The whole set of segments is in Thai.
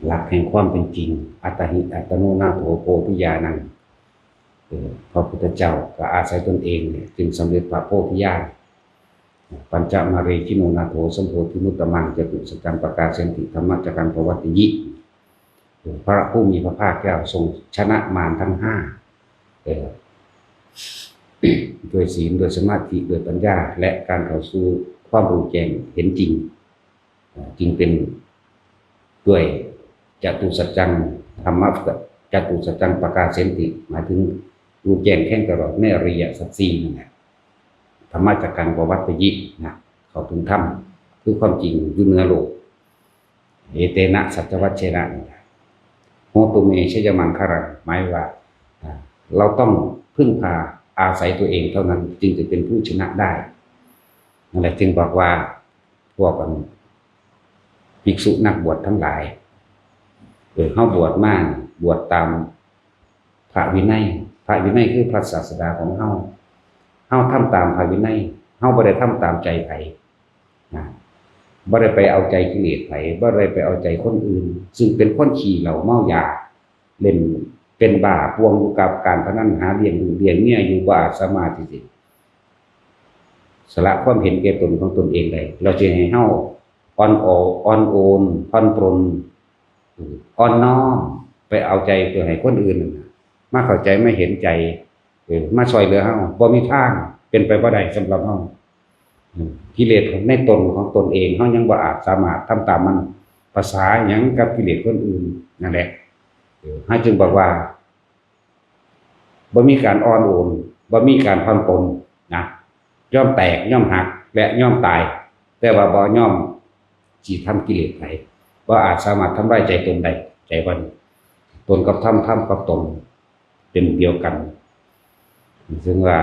หลักแห่งความเป็นจริงอัตตหิอัตโนนาโถโพธิญาณังพระพุทธเจ้าก็อาศัยตนเองเนี่ยจึงสำเร็จพระโพธิญาณปัญจมารีชิโนนาโถสัมโพธิมุตตมังจตุสกังประกาศเสนติธรรมจักรังปวัตติยิพระผู้มีพระภาคเจ้าทรงชนะมารทั้งห้าด้วยศีลด้วยสมาธิด้วยปัญญาและการเข้าสู่ความรู้แจ้งเห็นจริงจึงเป็นด้วยจตุสัจจังธรรมะจตุสัจจังประกาศเสนติหมายถึงรู้แจ้งแท่งตลอดในอริยสัจสี่นั่นแหละธรรมะจักกังปวัตติยินะเขาถึงธรรมคือความจริงอยู่เหนือโลกเอเตนะสัจวัชเชนะโหตุเมชยมังคารังหมายว่าเราต้องพึ่งพาอาศัยตัวเองเท่านั้นจึงจะเป็นผู้ชนะได้นั่นแหละจึงบอกว่าพวกภิกษุนักบวชทั้งหลายเขาบวชมากบวชตามพระวินัยพระวินัยคือพระศาสดาของเขาทำตามพระวินัยเขาบ่ได้ทำตามใจไผนะบ่ได้ไปเอาใจกิเลสไผบ่ได้ไปเอาใจคนอื่นซึ่งเป็นคนขี้เหล้าเมายาเล่นเป็นบ้าพวงอยู่กับการพนันหาเลี้ยงเนี่ยอยู่บ่สามารถที่สละความเห็นแก่ตนของตนเองได้เราจะให้เฮาอ่อนโอนผ่อนปรนอ่อนน้อมไปเอาใจเพื่อให้คนอื่นมาเข้าใจไม่เห็นใจมาช่วยเหลือเฮาบ่มีทางเป็นไปบ่ได้สำหรับเฮากิเลสในตนของตนเองเฮายังบ่อาจสามารถทำตามมันภาษาหยังกับกิเลสคนอื่นนั่นแหละให้จึงบอกว่าบ่มีการอ่อนโอนบ่มีการผ่อนปรนนะย่อมแตกย่อมหักและย่อมตายแต่ว่าบ่ย่อมสิทำกิเลสไผบ่อาจสามารถทำลายใจตนได้ใจบ่ตนกับธรรมกับตนเป็นเดียวกันซึ่งว่า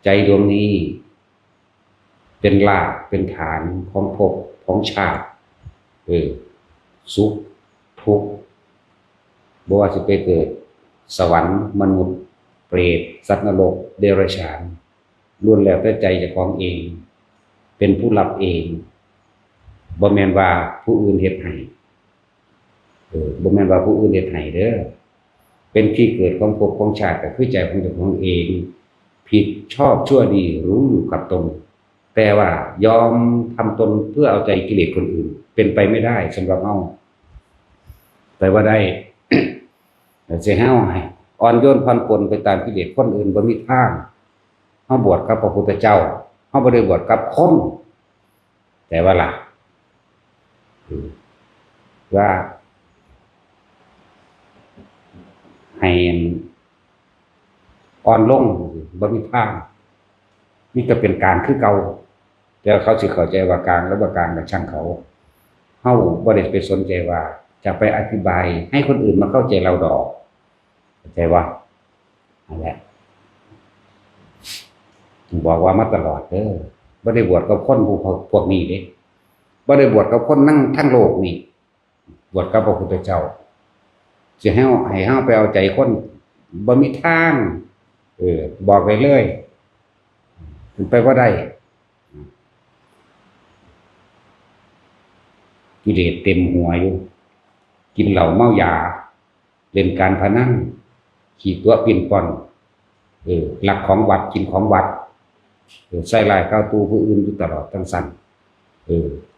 ใจดวงนี้เป็นรากเป็นฐานของภพของชาติสุขทุกข์บ่ว่าสิไปเกิดสวรรค์มนุษย์เปรตสัตว์นรกเดรัจฉานล้วนแล้วแต่ใจเจ้าของเองเป็นผู้รับเองบ่แม่นว่าผู้อื่นเฮ็ดให้บ่แม่นว่าผู้อื่นเฮ็ดให้เด้อเป็นที่เกิดของภพของชาติก็คือใจของเจ้าของเองผิดชอบชั่วดีรู้อยู่กับตนแต่ว่ายอมทำตนเพื่อเอาใจกิเลสคนอื่นเป็นไปไม่ได้สำหรับเฮาแต่ว่าได้สิเฮาให้อ่อนโยนผ่อนปรนไปตามกิเลสคนอื่นบ่มีทางเฮาบวชกับพระพุทธเจ้าเฮาบ่ได้บวชกับคนแต่ว่าล่ะว่าให้อ่อนลงบ่มีทางนี่ก็เป็นการคือเก่าแต่เขาสิเข้าใจว่ากลางแล้วบ่กลางก็ช่างเขาเฮาบ่ได้ไปสนใจว่าจะไปอธิบายให้คนอื่นมาเข้าใจเราดอกเข้าใจว่านั่นแหละบอกว่ามาตลอดเด้อบ่ได้บวชกับคนพวกนี้เด้บ่ได้บวชกับคนทั้งโลกนี่บวชกับพระพุทธเจ้าสิให้เฮาไปเอาใจคนบ่มีทางบอกไปเลยเป็นไปบ่ได้กิเลสเต็มหัวอยู่กินเหล้าเมายาเล่นการพนันขี่ตัวปิ่นป่อนลักของวัดกินของวัดใส่ร้ายก้าวตูผู้อื่นอยู่ตลอดทั้งสั้น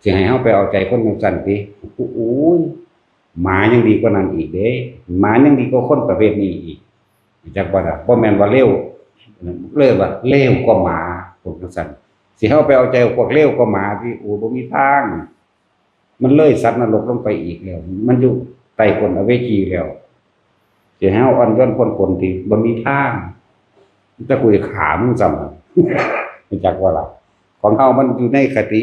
สิให้เฮาไปเอาใจคนทั้งสั้นติโอ้ยหมายังดีกว่านั้นอีกเด้หมายังดีกว่าคนประเภทนี้อีกจักบ่ล่ะบ่แม่นว่าเลวเลยว่าเลวกว่าหมาพวกทั้งสั้นสิเฮาไปเอาใจพวกเลวกว่าหมาที่โอ้บ่มีทางมันเลยสัตว์นรกลงไปอีกแล้วมันอยู่ใต้ก้นอเวจีแล้วสิให้เฮาอ่อนโยนผ่อนปรนที่บ่มีทางจะคุยขามึงซ้ำจักว่าล่ะของเฮามันอยู่ในคติ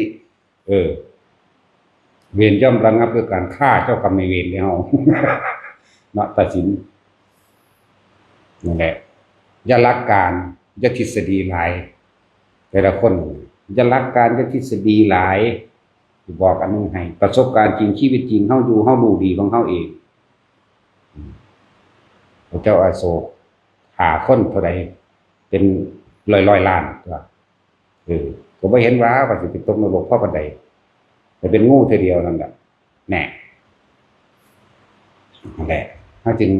เวรย่อมระงับด้วยการฆ่าเจ้ากรรมนายเวรแล้วเนาะตัดสินนั่นแหละอย่ารักการอย่าทฤษฎีหลายแต่ละคนอย่ารักการอย่าทฤษฎีหลายบอกอันนึงให้ประสบการณ์จริงชีวิตจริงเฮาอยู่เฮารู้ดีของเฮาเองพระเจ้าอาโศกหาคนเท่าใดเป็นร้อยล้านว่าก็บ่เห็นว่าสิไปตกนรกเพราะปานใดแต่เป็นงูเท่าเดียวนั่นแหละแน่ นั่นแหละถ้าจึง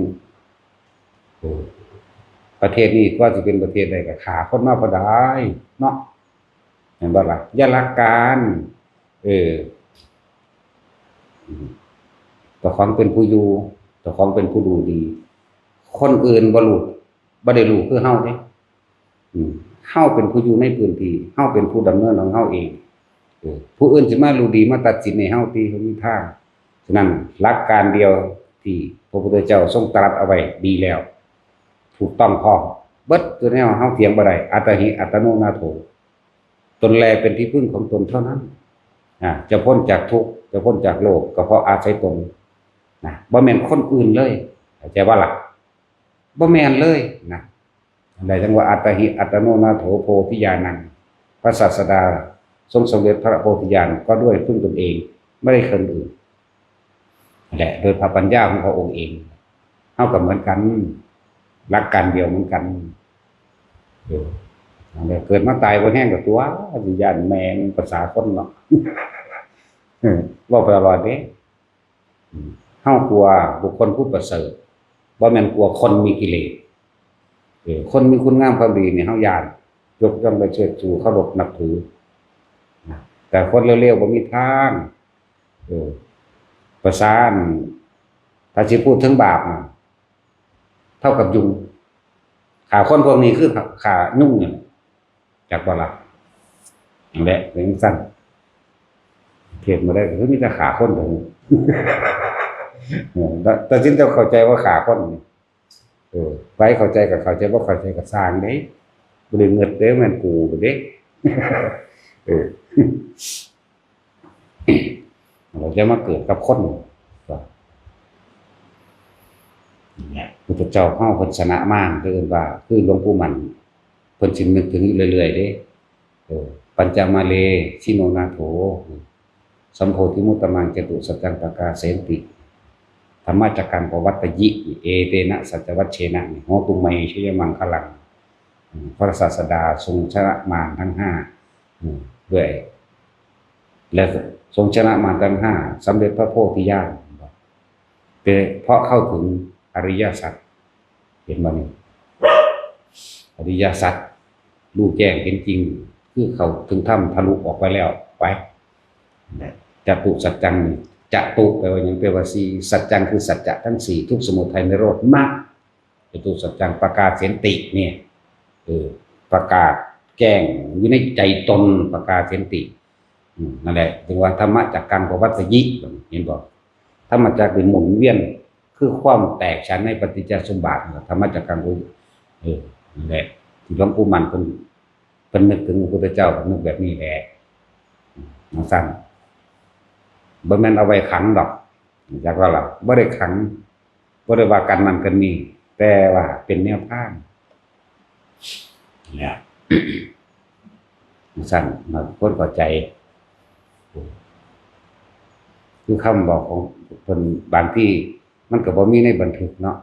ประเทศนี้ก็จะเป็นประเทศใดก็ขาคนมาพอได้เนาะเห็นบ่ล่ะอย่ารักกันเออตัวของเป็นผู้อยู่ตัวของเป็นผู้ดูดีคนอื่นบ่รู้บ่ได้รู้คือเฮาเด้เฮาเป็นผู้อยู่ในพื้นที่เฮาเป็นผู้ดำเนินของเฮาเองผู้อื่นสิมารู้ดีมาตัดสินให้เฮาตีบ่มีทางฉะนั้นหลักการเดียวที่พระพุทธเจ้าทรงตรัสเอาไว้ดีแล้วถูกต้องพอเบิดตัวแนวเฮาเถียงบ่ได้อัตหิอัตโนนาโถตนแลเป็นที่พึ่งของตนเท่านั้นจะพ้นจากทุกข์จะพ้นจากโลกก็เพราะอาศัยตนนะบ่แม่นคนอื่นเลยเข้าใจว่าล่ะบ่แม่นเลยนะได้จังว่าอัตหิอัตโนนาโถโพธิญาณังพระศาสดาทรงสำเร็จพระโพธิญาณก็ด้วยพึ่งตนเองไม่ได้คนอื่นแหละโดยพระปัญญาของพระองค์เองเท่ากับเหมือนกันรักกันเดียวเหมือนกันเกิดมาตายบ่แห้งกับตัววิญญาณแมงภาษาคนเนาะว่าไปรอดเด้เฮากลัวบุคคลผู้ประเสริฐบ่แม่นกลัวคนมีกิเลสคนมีคุณงามความดีเนี่ยเฮาญาติยกย่องไปเชิดชูเคารพนับถือแต่คนเร็วๆบ่มีทางประสานถ้าสิพูดถึงบาปเท่ากับยุงขาคนพวกนี้คือขายุ่งเนี่ยจากบ่ล่ะนั่นแหละเป็นสั้นเขียนมาได้คือมีแต่ขาคนเท่านั้นแต่จริงๆเข้าใจว่าขาคนนี่ไปเข้าใจกับเข้าใจว่าเข้าใจกับสร้างเด้บ่ได้เงิดเด้แม่นกูบ่เด้เราจะมาเกิดกับคนเนี่ยพุทธเจ้าเฮาเพิ่นชนะมากคือว่าคือหลวงปู่มั่นเพิ่นสินึกถึงเรื่อยๆเด้ปัญจมาเลชิโนนาโถสัมโพธิมุตตมังจตุสัจจังปกาเสนติธรรมจักกังปวัตตยิเอเตนะสัจวัชเชนะโหตุไมชยมังคลังพระศาสดาทรงชนะมารทั้ง5ด้วยและทรงชนะมารทั้ง5สำเร็จพระโพธิญาณเพราะเข้าถึงอริยสัจเห็นบ่นี่อริยสัจรู้แจ้งเห็นจริงคือเขาถึงถ้ำทะลุออกไปแล้วไปจตุสัจจังจตุแปลว่าหยังแปลว่า4สัจจังคือสัจจะทั้ง4ทุกข์สมุทัยนิโรธมรรคจตุสัจจังประกาศเสนติเนี่ยประกาศแจ้งอยู่ในใจตนประกาศเสนตินั่นแหละถึงว่าธรรมะจักกังปวัตตยิเห็นบ่ธรรมจักรหมุนเวียนคือความแตกฉานในปฏิจจสมบัติธรรมะจักกังนั่นแหละที่หลวงปู่มั่นเพิ่นนึกถึงพระพุทธเจ้านึกแบบนี้แหละสั้นบ่แม่นเอาไว้ขังดอกจักว่าล่ะบ่ได้ขังบ่ได้ว่ากันนั่นกันนี่แต่ว่าเป็นแนวทางเนี่ยสั้นมาคนเข้าใจคือคำบอกของเพิ่นบางที่มันก็บ่มีในบันทึกเนาะ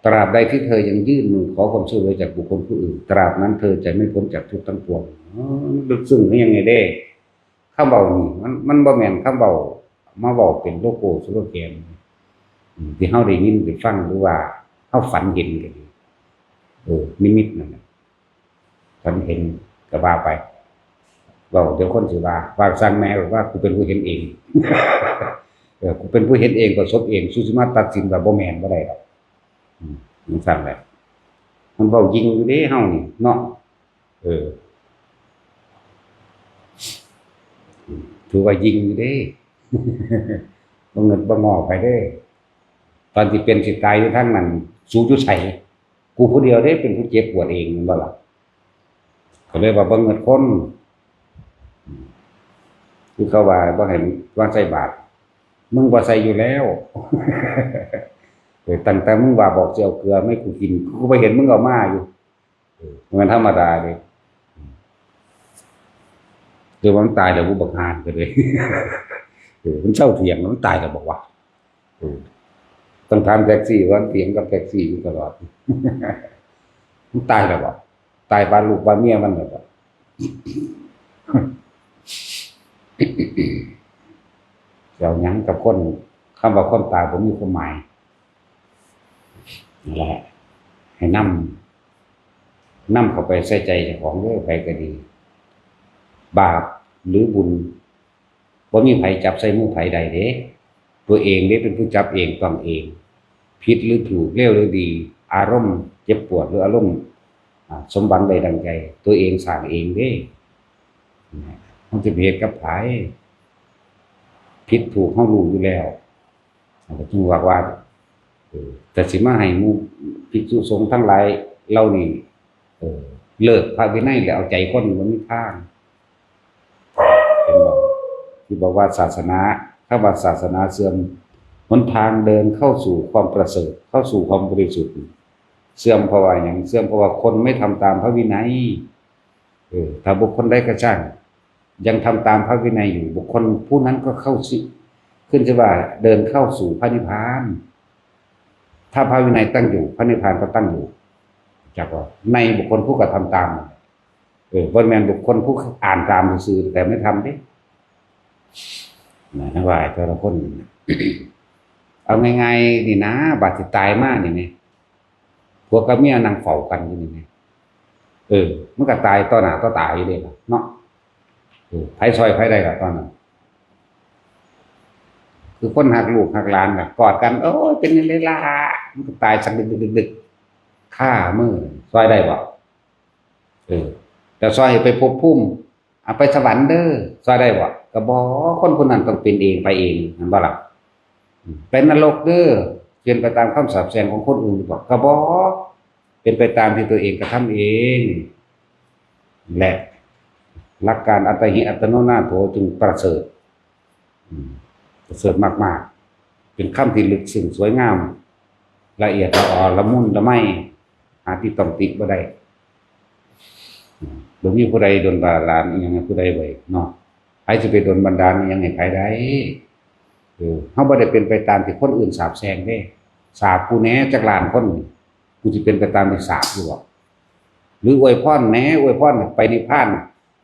ตราบใดที่เธอยังยื่นมือขอความช่วยเหลือจากบุคคลผู้อื่นตราบนั้นเธอจะไม่พ้นจากทุกข์ทั้งปวงลึกซึ้งยังไงเด้คำเว้านี่มันบ่แม่นคำเว้ามาเว้าเป็นโลโก้สโลแกนที่เฮาได้ยินได้ฟังหรือว่าเฮาฝันเห็นก็ดีนิมิตนั่นน่ะฝันเห็นก็ว่าไปเว้าเดี๋ยวคนสิว่าสั่งแม่ว่ากูเป็นผู้เห็นเองกูเป็นผู้เห็นเองประสบเองสุสิมาตัดสินว่าบ่แม่นบ่ได้ดอกมันสั่งแหละมันเว้าจริงอยู่เด้เฮานี่เนาะถือว่ายิงอยู่เด้บ่เงินบ่งอไปเด้ตอนที่เป็นสิตายอยู่ทางนั้นสู้อยู่ไสกูผู้เดียวเด้เป็นผู้เจ็บปวดเองบ่ล่ะก็เลยว่าบ่เงินคนคือเขาว่าบ่ให้วางใส่บาตรมึงบ่ใส่อยู่แล้วตั้งแต่มึงว่าบอกสิเอาเกลือไม่กูกินกูบ่เห็นมึงเอามาอยู่มันธรรมดาเด้คือมันตายแล้วกูบักหานก็เลยมันเช่าเถียงมันตายแล้วบอกว่าต้องทำแท็กซี่วันเถียงกับแท็กซี่อยู่ตลอดมันตายแล้วบอกตายบ้านลูกบ้านเมียมันแล้วบอกเจ้าหยังกับคนคำว่าคนตายผมมีความหมาย นั่นแหละให้นำเข้าไปใส่ใจเจ้าของเด้อไปก็ดีบาปหรือบุญบ่มีไผจับใส่มือไผใดเด้ตัวเองเด้เป็นผู้จับเองต้องเองผิดหรือถูกเลวหรือดีอารมณ์เจ็บปวดหรืออารมณ์สมหวังใดดังใจตัวเองสร้างเองเด้มันจะเหตุกับไผผิดถูกเฮารู้อยู่แล้วก็จึงว่าแต่สิมาให้หมู่ภิกษุสงฆ์ทั้งหลายเหล่านี้เลิกพระวินัยแล้วเอาใจคนบ่มีทางเห็นบ่ที่บอกว่าศาสนาถ้าว่าศาสนาเสื่อมหนทางเดินเข้าสู่ความประเสริฐเข้าสู่ความบริสุทธิ์เสื่อมเพราะว่าหยังเสื่อมเพราะว่าคนไม่ทำตามพระวินัยถ้าบุคคลใดก็ช่างยังทำตามพระวินัยอยู่บุคคลผู้นั้นก็เข้าสิขึ้นชื่อว่าเดินเข้าสู่พระนิพพานถ้าพระวินัยตั้งอยู่พระนิพพานก็ตั้งอยู่จักว่าในบุคคลผู้กระทำตามบ่แม่นบุคคลผู้อ่านตามซื่อแต่ไม่ทำเด้นะว่าแต่ละคนเอาง่ายๆนี่นะบัดสิตายมานี่แหมพวกกับเมียนั่งเฝ้ากันอยู่นี่แหมมันก็ตายต่อหน้าต่อตาอยู่เด้ล่ะเนาะไผซอยไผได้ล่ะตอนนั้นคือคนหักลูกหักหลานก็กอดกันโอ้ยเป็นจังได๋ล่ะมันก็ตายสักดึกๆฆ่ามือซอยได้บ่แต่ซอยให้ไปภพภูมิเอาไปสวรรค์เด้อซอยได้บ่ก็บ่คนคนนั้นต้องเป็นเองไปเองนั่นบ่ล่ะเป็นนรกเด้อเป็นไปตามคำสาปแช่งของคนอื่นบ่ก็บ่เป็นไปตามที่ตัวเองกระทำเองและหลักการอัตหิอัตโนนาโถจึงประเสริฐประเสริฐมากๆเป็นคำที่ลึกซึ้งสวยงามละเอียดละออละมุนละไมหาที่ต้องติบ่ได้บ่มีผู้ใดดลบันดาลอิหยังให้ผู้ใดไว้เนาะใครสิไปดลบันดาลอิหยังให้ใครได้เฮาบ่ได้เป็นไปตามที่คนอื่นสาปแช่งเด้สาปกูแหน่จักล้านคนกูสิเป็นไปตามที่สาปอยู่บ่หรืออวยพรแหน่อวยพรไปนิพพาน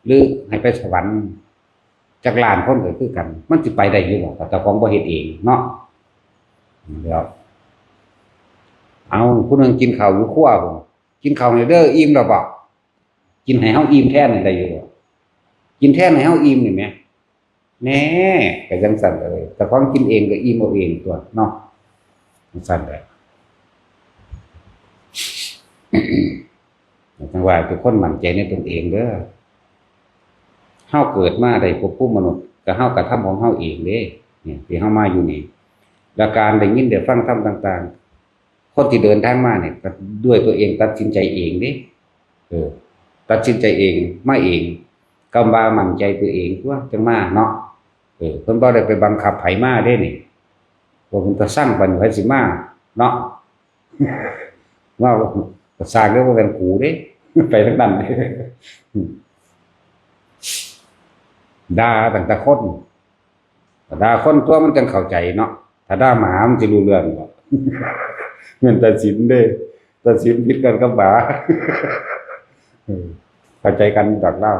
หรือให้ไปสวรรค์จักล้านคนก็คือกันมันสิไปได้อยู่บ่แต่เจ้าของบ่เฮ็ดเองเนาะเดี๋ยวเอาผู้นึงกินข้าวอยู่ครัวพุ่นกินข้าวให้เด้ออิ่มแล้วบ่กินให้เฮาอิ่มแทนได้อยู่บ่กินแทนให้เฮาอิ่มนี่แหมแหน่ก็จังซั่นเลยแต่ของกินเองก็อิ่มเอาเองตัวเนาะจังซั่นแหละจังว่าทุกคนมั่นใจในตนเองเด้อเฮาเกิดมาได้พบผู้มนุษย์ก็เฮากระทำของเฮาเองเด้เนี่ยที่เฮามาอยู่นี่และการได้ยินได้ฟังธรรมต่างๆคนที่เดินทางมาเนี่ยก็ด้วยตัวเองตัดสินใจเองเด้ตัดสินใจเองมาเองกำว่ามั่นใจตัวเองตัวจังมาเนาะเพิ่นบ่ได้ไปบังคับไผมาเด้นี่ว่าเพิ่นก็สร้างบัดนี้ไผสิมาเนาะว่าก็สร้างแล้วบ่แม่นกูเด้ไปทางนั้นเด้ด่าตั้งแต่คนด่าคนตัวมันจังเข้าใจเนาะถ้าด่าหมามันสิรู้เรื่องบ่เหมือนตัดสินเด้ตัดสินผิดกันกับหมาเข้าใจกันดอกเล่า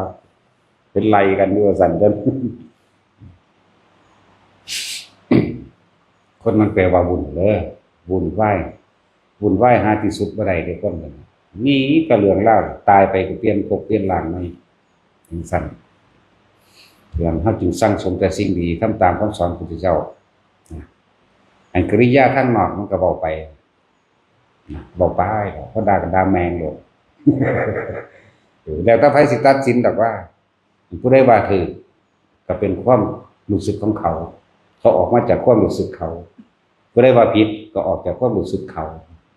เป็นไรกันอยู่สั่นกันคนมันแปลว่าบุญเด้อบุญไหว้หาที่สุดบ่ได้เด้คนนั้นนี่ก็เรื่องเล่าตายไปก็เปลี่ยนภพเปลี่ยนร่างใหม่จังซั่นเรื่องเฮาจึงสร้างสมแต่สิ่งดีทำตามคำสอนของพระพุทธเจ้าอันกริยาข้างนอกมันก็เว้าไปเว้าไปเพราะด่ากันด่าแมงโลดแล้วถ้าไผสิตัดสินดอกว่าผู้ใดว่าถูกก็เป็นความรู้สึกของเขาออกมาจากความรู้สึกเขาผู้ใดว่าผิดก็ออกจากความรู้สึกเขา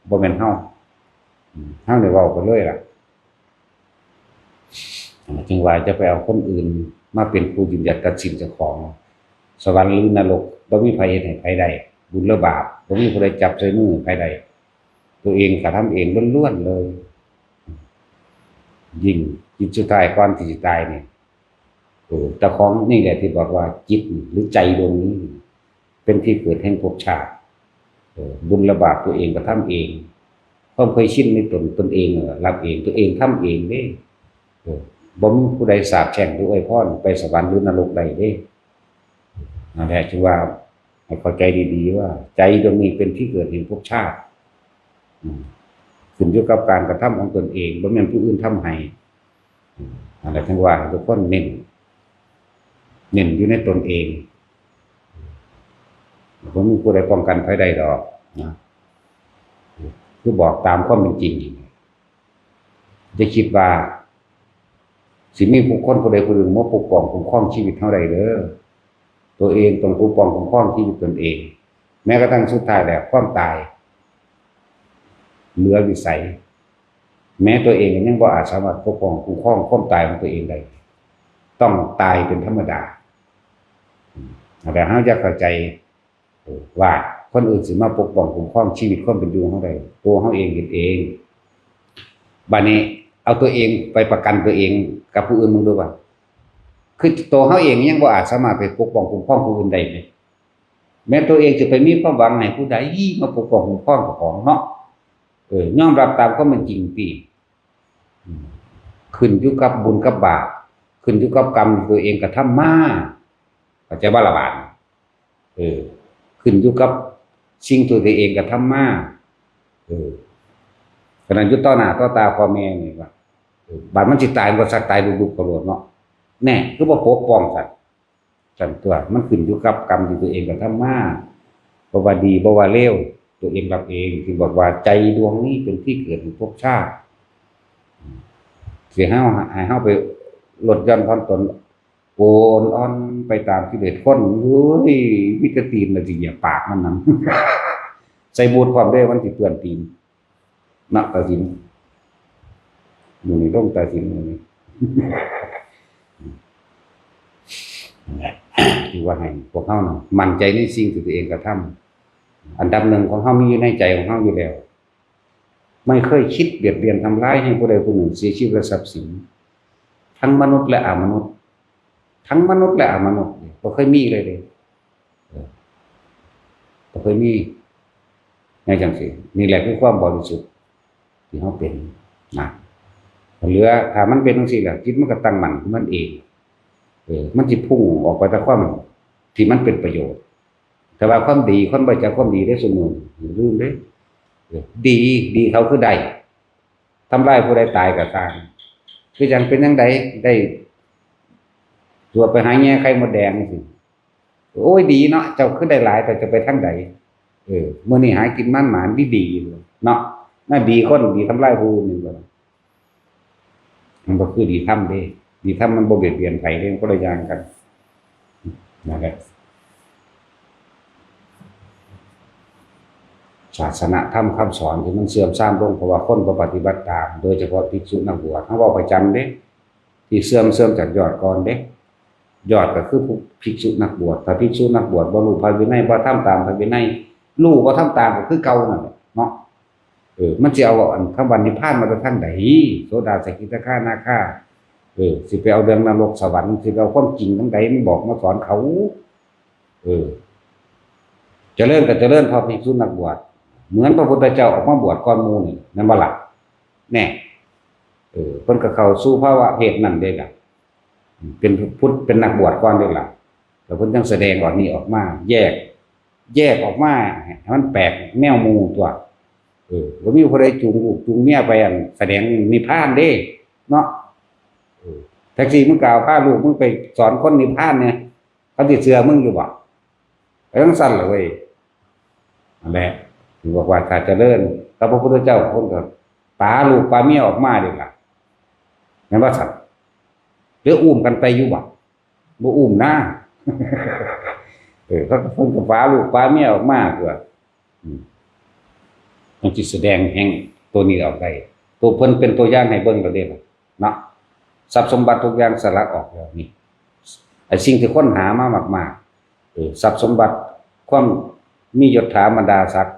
บ่แม่นเฮาได้เว้าไปเลยล่ะจึงว่าจะไปเอาคนอื่นมาเป็นผู้ยืนยันตัดสินเจ้าของสวรรค์หรือนรกบ่มีไผเฮ็ดให้ไผได้บุญหรือบาปบ่มีผู้ใดจับใส่มือไผได้ตัวเองกระทำเองล้วนๆเลยยิ่งสุดท้ายก่อนที่จะตายนี่เจ้าของนี่แหละที่บอกว่าจิตหรือใจดวงนี้เป็นที่เกิดแห่งภพชาติบุญและบาปตัวเองกระทำเองความเคยชินในตนเองรับเองตัวเองทำเองเด้บ่มีผู้ใดสาปแช่งหรืออวยพรไปสวรรค์หรือนรกใดเด้นั่นแหละจึงว่าให้เข้าใจดีๆว่าใจดวงนี้เป็นที่เกิดแห่งภพชาติ ขึ้นอยู่กับการกระทำของตนเองบ่แม่นผู้อื่นทำให้อะไรทั้งว่าทุกคนเน้นอยู่ในตนเองผมมีผู้ใดป้องกันภัยใดดอกนะคือบอกตามความเป็นจริงจะคิดว่าสิมีผู้คนผู้ใดผู้หนึ่งมาปกป้องคุ้มครองชีวิตเท่าใดเด้อตัวเองต้องปกป้องคุ้มครองชีวิตตนเองแม้กระทั่งสุดท้ายแล้วความตายเหลือวิสัยแม้ตัวเองยังบ่อาจสามารถปกป้องคุ้มครองความตายของตัวเองได้ต้องตายเป็นธรรมดาแต่เฮาจะเข้าใจว่าคนอื่นสิมาปกป้องคุ้มครองชีวิตความเป็นอยู่เฮาได้ตัวเฮาเองเฮ็ดเองบัดนี้เอาตัวเองไปประกันตัวเองกับผู้อื่นมึงดูว่าคือตัวเฮาเองยังบ่อาจสามารถไปปกป้องคุ้มครองผู้อื่นได้เลยแม้ตัวเองจะไปมีความหวังให้ผู้ใดมาปกป้องคุ้มครองของเนาะยอมรับตามความเป็นจริงติขึ้นอยู่กับบุญกับบาปขึ้นอยู่กับกรรมที่ตัวเองกระทำมาเข้าใจบ่ล่ะบาดขึ้นอยู่กับสิ่งที่ตัวเองกระทำมาขณะอยู่ต่อหน้าต่อตาพ่อแม่นี่ว่าบาดมันสิตายบ่สักตายดุๆกระโดดเนาะแน่คือบ่ปกป้องสันตัวมันขึ้นอยู่กับกรรมที่ตัวเองกระทำมาบ่ว่าดีบ่ว่าเลวตัวเองรับเองที่บอกว่าใจดวงนี้เป็นที่เกิดแห่งภพชาติสิให้เฮาไปลดหย่อนผ่อนตนโอนอ่อนไปตามกิเลสคนเฮ้ยมีแต่ตีนน่ะสิเหยียบปากมันนำใส่บูทความได้มันสิเปื้อนตีนณตาสินมื้อนี้ต้องตาสินมื้อนี้ที่ว่าให้พวกเฮาน่ะมั่นใจในสิ่งที่ตัวเองกระทำอันดับหนึ่งของเฮามีอยู่ในใจของเฮาอยู่แล้วไม่เคยคิดเบียดเบียนทำร้ายให้ผู้ใดผู้หนึ่งเสียชีวิตและทรัพย์สินทั้งมนุษย์และอมนุษย์ทั้งมนุษย์และอมนุษย์บ่เคยมีเลยบ่เคยมีในจังซี่นี่แหละคือความบริสุทธิ์ที่เฮาเป็นนะเหลือถ้ามันเป็นจังซี่แล้วจิตมันก็ตั้งมั่นของมันเองมันสิพุ่งออกไปแต่ความที่มันเป็นประโยชน์แต่ว่าความดีคนบ่จักความดีได้เสมอลืมเด้ดีเขาคือได้ทำร้ายผู้ใดตายก็ตามคือจังเป็นจังไดได้ตัวไปหาแง่ไข่มดแดงสิโอ้ยดีเนาะเจ้าคือได้หลายแต่จะไปทางใดมื้อนี้หากินมันหมานดีๆเนาะน่าดีคนดีทำร้ายผู้อื่นนี่บ่มันบ่คือดีทำเด้ดีทำมันบ่เบียดเบียนไผเด้คนละอย่างกันนั่นแหละศาสนาธรรมคำสอนที่มันเสื่อมทรามลงเพราะว่าคนบ่ปฏิบัติตามโดยเฉพาะภิกษุนักบวชเฮาเว้าประจำเด้ที่เสื่อมจากยอดก่อนเด้ยอดก็คือภิกษุนักบวชถ้าภิกษุนักบวชบ่รู้พระวินัยบ่ทำตามพระวินัยรู้บ่ทำตามก็คือเก่านั่นแหละเนาะมันสิเอาอันคำว่านิพพานมาจากทางใดโสดาสกิทาคานาคาสิไปเอาเรื่องนรกสวรรค์สิเอาความจริงทั้งใดมันบอกมาสอนเขาเจริญก็เจริญพอภิกษุนักบวชเหมือนพระพุทธเจ้าออกมาบวชก่อนหมู่นี่นั่นบ่ล่ะแน่เพิ่นก็เข้าสู่ภาวะเพศนั้นได้ล่ะเป็นพุทธเป็นนักบวชก่อนได้ล่ะแล้วเพิ่นจังแสดงออกนี้ออกมาแยกออกมาให้มันแปลกแนวหมู่ตัวบ่มีผู้ใดจูงลูกจูงเมียไปอันแสดงนิพพานเด้เนาะแท็กซี่มึงกล่าวพาลูกมึงไปสอนคนนิพพานเนี่ยเขาสิเชื่อมึงอยู่บ่ไปจังซั่นล่ะเว้ยนั่นแหละถือว่าถ้าเจริญพระพุทธเจ้าเพิ่นก็ปาลูกปาเมียออกมาเด้ล่ะแม่นบ่ซั่นหรืออุ้มกันไปอยู่บ่อุ้มนะเขาเพิ่นก็ปาลูกปาเมียออกมาเพื่อมันสิแสดงแห่งตัวนี้ออกได้ตัวเพิ่นเป็นตัวอย่างให้เบิ่งแล้วเด้ล่ะเนาะทรัพย์สมบัติทุกอย่างสละออกแล้วนี่ไอ้สิ่งที่ค้นหามามากๆทรัพย์สมบัติความมียศถาบรรดาศักดิ์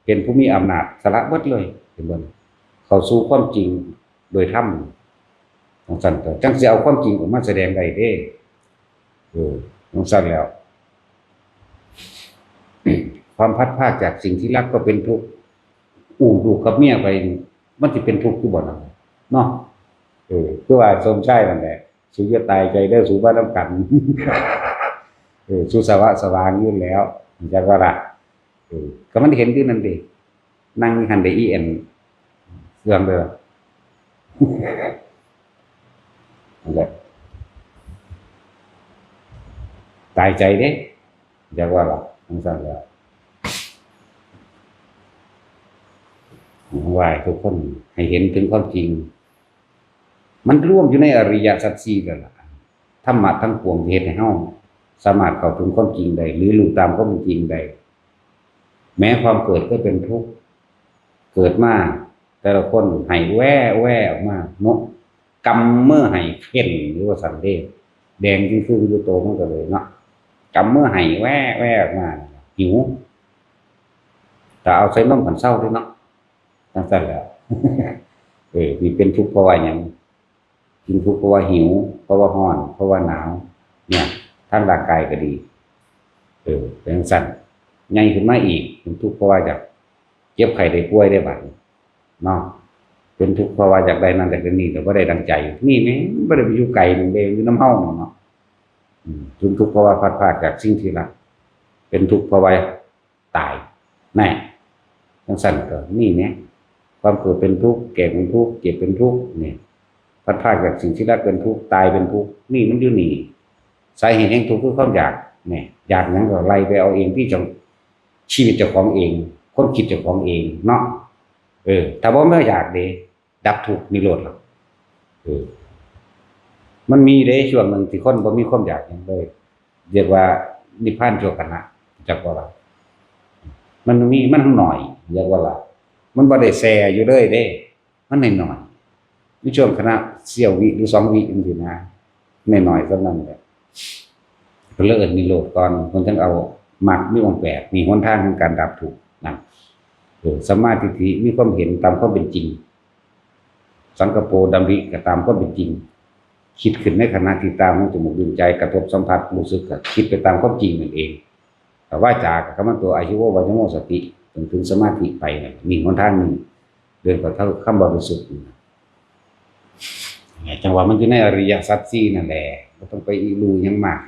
เป็นผู้มีอำนาจสละหมดเลยเห็นบ่เข้าสู่ความจริงโดยธรรมของสันต์จังสิเอาความจริงออกมาแสดงได้เด้ของสันต์แล้ว ความพัดพรากจากสิ่งที่รักก็เป็นทุกข์ลูกกับเมียไปมันสิเป็นทุกข์อยู่บ่ล่ะเนาะคือว่าสมชายนั่นแหละสู้จะตายใจได้สู้บ้านนำกันสู้สวะสว่างอยู่แล้วจักว่าล่ะก็มันเห็นอยู่นั่นเด้ นั่งหันได้อีเอ็นเรื่องเด้อนั่นแหละตายใจเด้อยากว่าล่ะทั้งสั้นแล้วไหว้ทุกคนให้เห็นถึงความจริงมันร่วมอยู่ในอริยสัจสี่แล้วล่ะธรรมะทั้งปวงเฮ็ดให้เฮาสามารถเข้าถึงความจริงได้หรือรู้ตามความจริงได้แม้ความเกิดก็เป็นทุกข์เกิดมาแต่ละคนให้แว่ออกมาเนาะกำเมื่อให้เพ่นหรือว่าสันเดชแดงที่ขึ้นอยู่โตมันก็เลยเนาะกำเมื่อให้แว่ออกมาหิวแต่เอาใส่นมขันเศร้าด้วยเนาะตั้งแต่แล้วมีเป็นทุกข์เพราะว่าอย่างกินทุกข์เพราะว่าหิวเพราะว่าร้อนเพราะว่าหนาวเนี่ยทั้งร่างกายก็ดีเป็นสั่นใหญ่ขึ้นมาอีกเป็นทุกข์เพราะว่าจากเจ็บไข้ได้ป่วยได้บาดเนาะเป็นทุกข์เพราะว่าจากใดนั้นแต่ก็นี่แต่ว่าได้ดังใจนี่แม่ไม่ได้ไปอยู่ไกลนึงเด้อยู่น้ำเฮาเนาะทุกข์เพราะว่าพลาดจากสิ่งที่รักเป็นทุกข์เพราะว่าตายแน่ทั้งสั่นก็นี่เนี่ยความเกิดเป็นทุกข์แก่เป็นทุกข์เจ็บเป็นทุกข์เนี่ยพลาดจากสิ่งที่รักเป็นทุกข์ตายเป็นทุกข์นี่มันอยู่นี่สาเหตุแห่งทุกข์คือความอยากเนี่ยอยากนั้นก็ไล่ไปเอาเองที่ชีวิตเจ้าของเองคนคิดเจ้าของเองเนาะถ้าว่าไม่อยากเด้ดับทุกข์นิโรธหรอกมันมีเด้ช่วงหนึ่งที่คนบ่มีความอยากอย่างเลยเรียกว่านิพพานชั่วขณะจักว่าล่ะมันมีมันหน่อยเรียกว่าล่ะมันบ่ได้แซ่อยู่เลยเด้มันหน่อยในช่วงขณะเสี้ยววิหรือ2 วิจังซี่นะหน่อยๆซะนั้นแหละก็เลยนิโรธก่อนคนทั้งเอามรรคมีองค์8มีหนทางในการดับทุกข์นั่นสัมมาทิฏฐิมีความเห็นตามความเป็นจริงสังกัปโปดำริก็ตามความเป็นจริงคิดขึ้นในขณะที่ตาหูจมูกลิ้นใจกระทบสัมผัสรู้สึกก็คิดไปตามความจริงนั่นเองแต่ว่าจากคำว่าตัวอาชีวะวัจโมสติจนถึงสมาธิไปมีหนทางนึงเดินกับคำบริสุทธิ์จังหวะมันอยู่ในอริยสัจสี่นั่นแหละก็ต้องไปรู้ยังมาก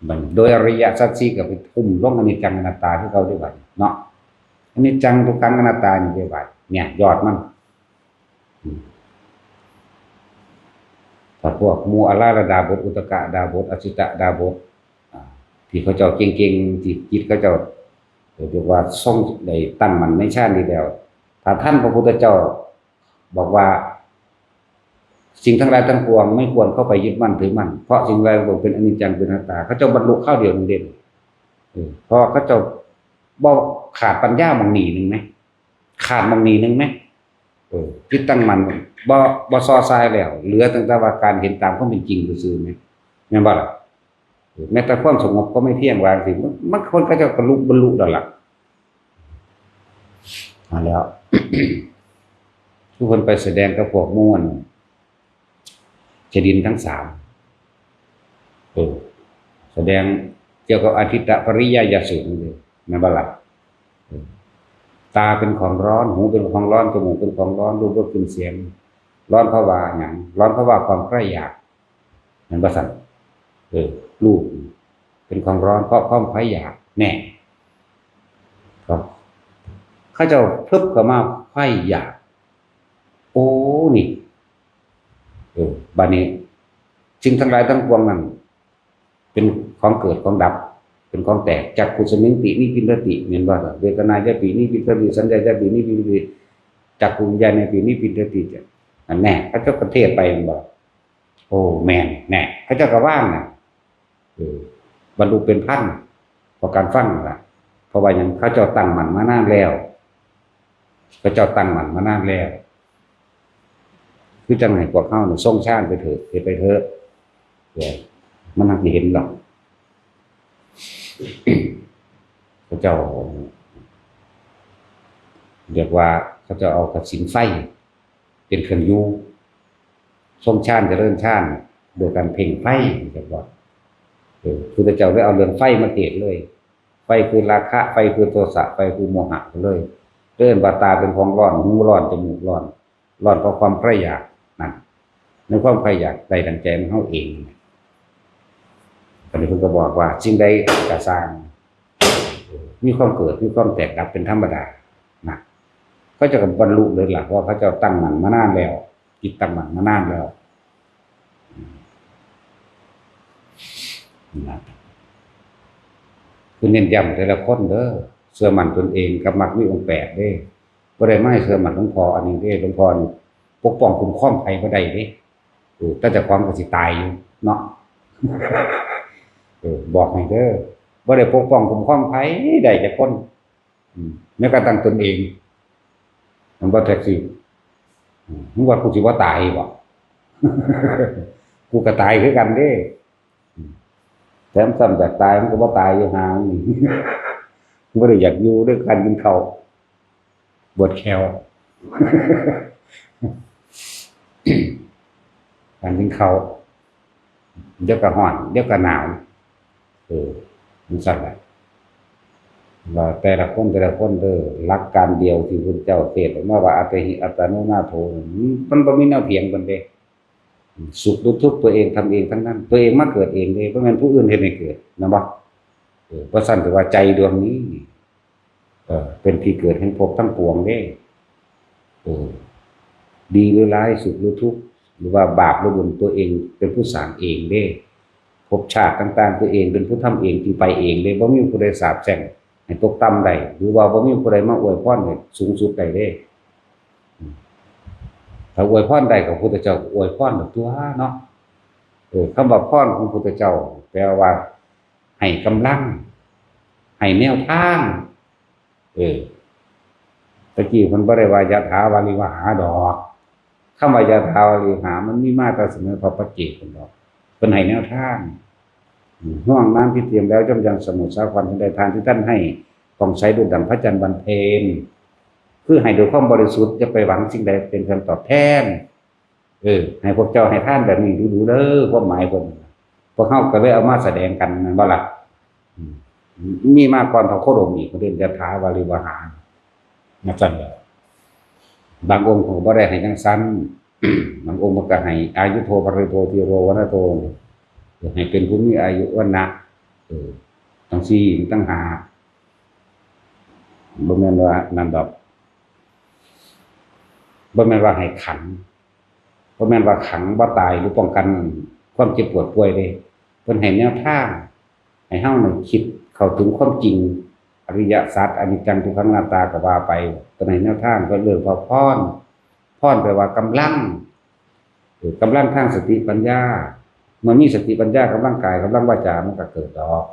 มันโดยอริยสัจสี่ก็ไปทุ่มลงอนิจจังอนัตตาที่เขาได้บัดเนาะอนิจจังทุกขังอนัตตานี่ได้บัดเนี่ยยอดมันถ้าพวกมูอาราระดาบทอุตกะดาบทอสิตะดาบทที่เขาเจ้าเก่งๆที่จิตเขาเจ้าเรียกว่าทรงได้ตั้งมันในชาตินี้แล้วถ้าท่านพระพุทธเจ้าบอกว่าสิ่งทั้งหลายทั้งปวงไม่ควรเข้าไปยึดมั่นถือมั่นเพราะสิ่งใดทั้งปวงเป็นอนิจจังเป็นอนัตตาเขาเจ้าบรรลุเข้าเดียวนึงเด่นเพราะเขาเจ้าบ่ขาดปัญญาบางหนีนึงไหมขาดบางหนีนึงไหมจิตตั้งมันบ่ซอซายแล้วเหลือตั้งแต่ว่าการเห็นตามความเป็นจริงซื่อๆไหมแม่นบ่ล่ะแม้แต่ความสงบก็ไม่เที่ยงวางสิมันคนก็จะบรรลุแล้วล่ะมาแล้ว ทุกคนไปแสดงกับพวกม่วนจดินทั้ง3แสดงเกี่ยวกับอธิตตปริยายสูตรนั่นเลยแม่นบ่ล่ะตาเป็นของร้อนหูเป็นของร้อนจมูกเป็นของร้อนรูปก็เป็นเสียงร้อนเพราะว่าอย่างร้อนเพราะว่าความใคร่อยากนั่นบ่สั่นรูปเป็นของร้อนเพราะความใคร่อยากแน่ครับเขาเจ้าเพิ่มเข้ามาใคร่อยากโอ้นี่บัดนี้สิ่งทั้งหลายทั้งปวงนั้นเป็นของเกิดของดับเป็นของแตกจากกุศลนิตินิพินทติเหมือนว่าเวทนาจะปีนิพินทติสัญญาจะปีนิพินทติจากกุญญาณในปีนิพินทติอันแน่พระเจ้าประเทศไปมันบอกโอ้แม่นแน่พระเจ้าก็ว่างน่ะบรรลุเป็นพันเพราะการฟังล่ะเพราะว่าอย่างพระเจ้าตั้งมั่นมานานแล้วพระเจ้าตั้งมั่นมานานแล้วคือจังไหนพวกเฮาเนี่ยส่งชาติไปเถิดไปเถิดมันนักเห็นหรอกพระเจ้าเรียกว่าเขาจะเอากสิณไฟเป็นเครื่องอยู่ทรงชาติจะเริ่มชาติโดยการเพ่งไฟเรียกว่าคือพระเจ้าได้เอาเรื่องไฟมาเทศเลยไฟคือราคะไฟคือโทสะไฟคือโมหะเลยเดินบาตาเป็นของร้อนหูร้อนจมูกร้อนเพราะความใคร่อยากนั่นในความใคร่อยากใดดังใจมันเฮาเองตอนนี้เพิ่นก็บอกว่าสิ่งใดก็สร้างมีความเกิดมีความแตกดับเป็นธรรมดานะ เขาจะบรรลุเลยล่ะเพราะเขาจะตั้งมั่นมานานแล้วจิตตั้งมั่นมานานแล้วนะคือเน้นย้ำแต่ละคนเด้อเชื่อมั่นตนเองกับมรรคมีองค์8เด้บ่ได้ไม่เชื่อมั่นหลวงพ่ออันนี้เด้หลวงพ่อปกป้องคุ้มครองใครบ่ได้เด้ถ้าเจ้าของก็สิตายอยู่เนาะบอกให้เด้อบ่ได้ปกป้องคุ้มครองใครได้จักคนแม้กระทั่งตนเองมันบ่แท็กซี่มึงว่ากูสิว่าตายบ่กูก็ตายคือกันเด้แถมซ้ำจากตายมันก็บ่ตายอยู่ห่างกูบ่ได้อยากอยู่ด้วยกันกินข้าวบวชแควการกินข้าวเดี๋ยวก็ร้อนเดี๋ยวก็หนาวมันสั่นแหละว่าแต่ละคนเด้อหลักการเดียวที่พระเจ้าเทศน์ออกมาว่าอัตถิอัตโนนาโถมันบ่มีแนวเถียงกันเด้สุขทุกข์ตัวเองทำเองทั้งนั้นตัวเองมาเกิดเองเด้บ่แม่นผู้อื่นเฮ็ดให้เกิดนะบ่เพราะสั่นถือว่าใจดวงนี้เป็นที่เกิดแห่งภพทั้งปวงเด้ดีหรือร้ายสุขหรือทุกข์หรือว่าบาปหรือบุญตัวเองเป็นผู้สร้างเองเด้ภพชาติต่างๆตัวเองเป็นผู้ทำเองที่ไปเองเด้บ่มีผู้ใดสาปแช่งให้ตกต่ำได้หรือว่าบ่มีผู้ใดมาอวยพรให้สูงสุดได้เด้ถ้าอวยพรได้ของพระพุทธเจ้าอวยพรแบบตัวเนาะคำว่าพรของพระพุทธเจ้าแปลว่าให้กำลังให้แนวทางตะกี้เพิ่นบ่ได้ว่ายะถาวาริวหาดอกคำว่ายะถาวาริวหามันมีมาแต่เสมอพระปัจเจกเพิ่นดอกเพิ่นให้แนวทางห่วงน้ำที่เตรียมแล้วจำยังสมุทรสาครทันใดทานที่ท่านให้ต้องใช้ด้วยดังพระจันทร์บรรเพนคือให้โดยความบริสุทธิ์จะไปหวังสิ่งใดเป็นคำตอบแทนให้พวกเจ้าให้ท่านแบบนี้ดูๆเด้อความหมายเพิ่นพวกเฮาก็เลยเอามาแสดงกันนั่นบ่ล่ะมีมาก่อนพระโคดมอีกเรื่องยะถาวาริวหานะจังบางองค์ก็บ่ได้ให้จังซั่นบางองค์มันก็ให้อายุโทปริโทติโรวนะโทให้เป็นผู้มีอายุวันนะทั้ง4ทั้ง5บ่แม่นว่านั่นดอกบ่แม่นว่าให้ขังบ่แม่นว่าขังบ่ตายหรือป้องกันความเจ็บปวดป่วยเด้เพิ่นให้แนวทางให้เฮาน่ะคิดเข้าถึงความจริงอริยสัจอนิจจังทุกขังอนัตตาก็ว่าไปเพิ่นให้แนวทางก็เรื่องพรแปลว่ากำลังทางสติปัญญาเมื่อมีสติปัญญากำลังกายกำลังวาจามันก็เกิดดอก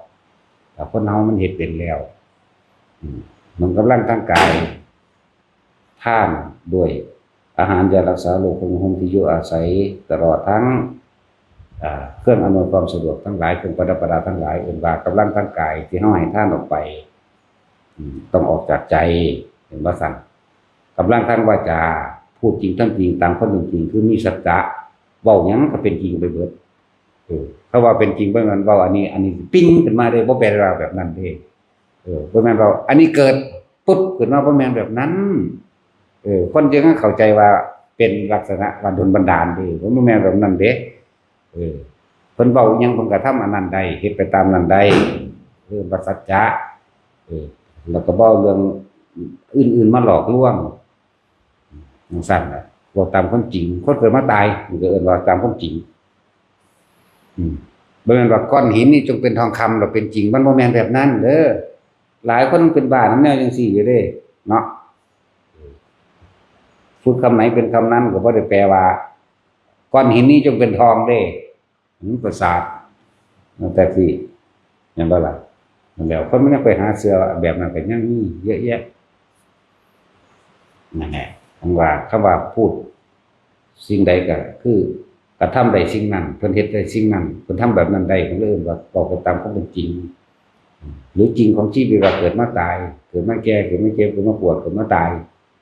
แต่คนเฮามันเฮ็ดเป็นแล้วมันกำลังทางกายทานด้วยอาหารยารักษาโรคของห่มที่อยู่อาศัยตลอดทั้งเครื่องอำนวยความสะดวกทั้งหลายเครื่องประดับประดาทั้งหลายอื่นว่ากำลังทางกายที่เฮาให้ทานออกไปต้องออกจากใจเห็นว่าสั่นกำลังทางวาจาพูดจริงทำจริงตามข้อจริงคือมีสัจจะเว้าหยังก็เป็นจริงไปเบิดเขาว่าเป็นจริงบ่แม่นเว้าอันนี้ปิ้งขึ้นมาได้บ่แปลว่าแบบนั้นเด้บ่แม่นว่าอันนี้เกิดปุ๊บขึ้นมาบ่แม่นแบบนั้นคนจึงเข้าใจว่าเป็นลักษณะว่าโดนบันดาลเด้บ่แม่นแบบนั้นเด้เพิ่นเว้าหยังเพิ่นก็ทำอันนั้นได้เฮ็ดไปตามนั้นได้บัดสัจจะแล้วก็บ่เรื่องอื่นๆมาหลอกลวงจังซั่นน่ะบอกตามความจริงคนเกิดมาตายมันก็เอิ้นว่าตามความจริงบ่แม่นว่าก้อนหินนี่จงเป็นทองคำแล้วเป็นจริงมันบ่แม่นแบบนั้นเด้อหลายคนเป็นบ้านำแนวจังซี่อยู่เด้เนาะพูดคำไหนเป็นคำนั้นก็บ่ได้แปลว่าก้อนหินนี้จงเป็นทองเด้ประสาทแต่ที่แม่นบ่ล่ะนั่นแล้วคนมันยังไปหาเสื้อแบบนั้นก็ยังมีเยอะแยะนั่นแหละคำว่าพูดสิ่งใดก็คือกระทำได้สิ่งนั้นเพิ่นเฮ็ดได้สิ่งนั้นเพิ่นทำแบบนั้นได้เพิ่นเลยว่าบอกไปตามความเป็นจริงหรือจริงของชีวิตว่าเกิดมาตายเกิดมาแก่เกิดมาเจ็บเกิดมาปวดเกิดมาตาย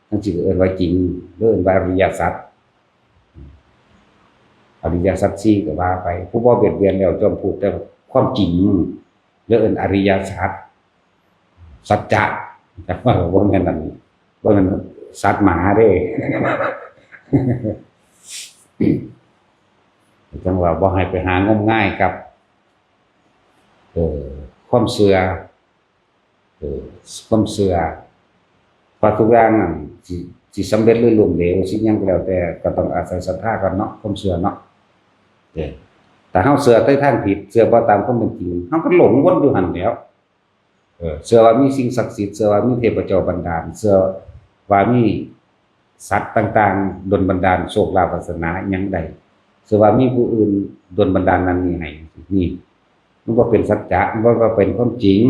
ทั้งสิเอิ้นว่าจริงเอิ้นว่าอริยสัจอริยสัจ4ก็ว่าไปผู้บ่เบียดเบียนแล้วจอมพูดแต่ความจริงเอิ้นอริยสัจสัจจะแต่ว่าบ่แม่นนั่นบ่แม่นสัตว์หมาเด้จังว่าบ่ให้ไปหางมง่ายกับความเชื่อความเชื่อ เพราะทุกอย่างนั่นสิสำเร็จหรือล้มเหลวสิ่งหยังก็แล้วแต่ก็ต้องอาศัยศรัทธากันเนาะความเชื่อเนาะเด้อแต่เฮาเชื่อในทางผิดเชื่อบ่ตามความเป็นจริงเฮาก็หลงวนอยู่หั่นแหล้วเชื่อว่ามีสิ่งศักดิ์สิทธิ์เชื่อว่ามีเทพเจ้าบันดาลเชื่อว่ามีสัตว์ต่างๆดลบันดาลโชคลาภวาสนาอิหยังใดเชื่อว่ามีผู้อื่นดลบันดาลนั้นนี่ให้นี่มันบ่เป็นสัจจะมันบ่เป็นความจริง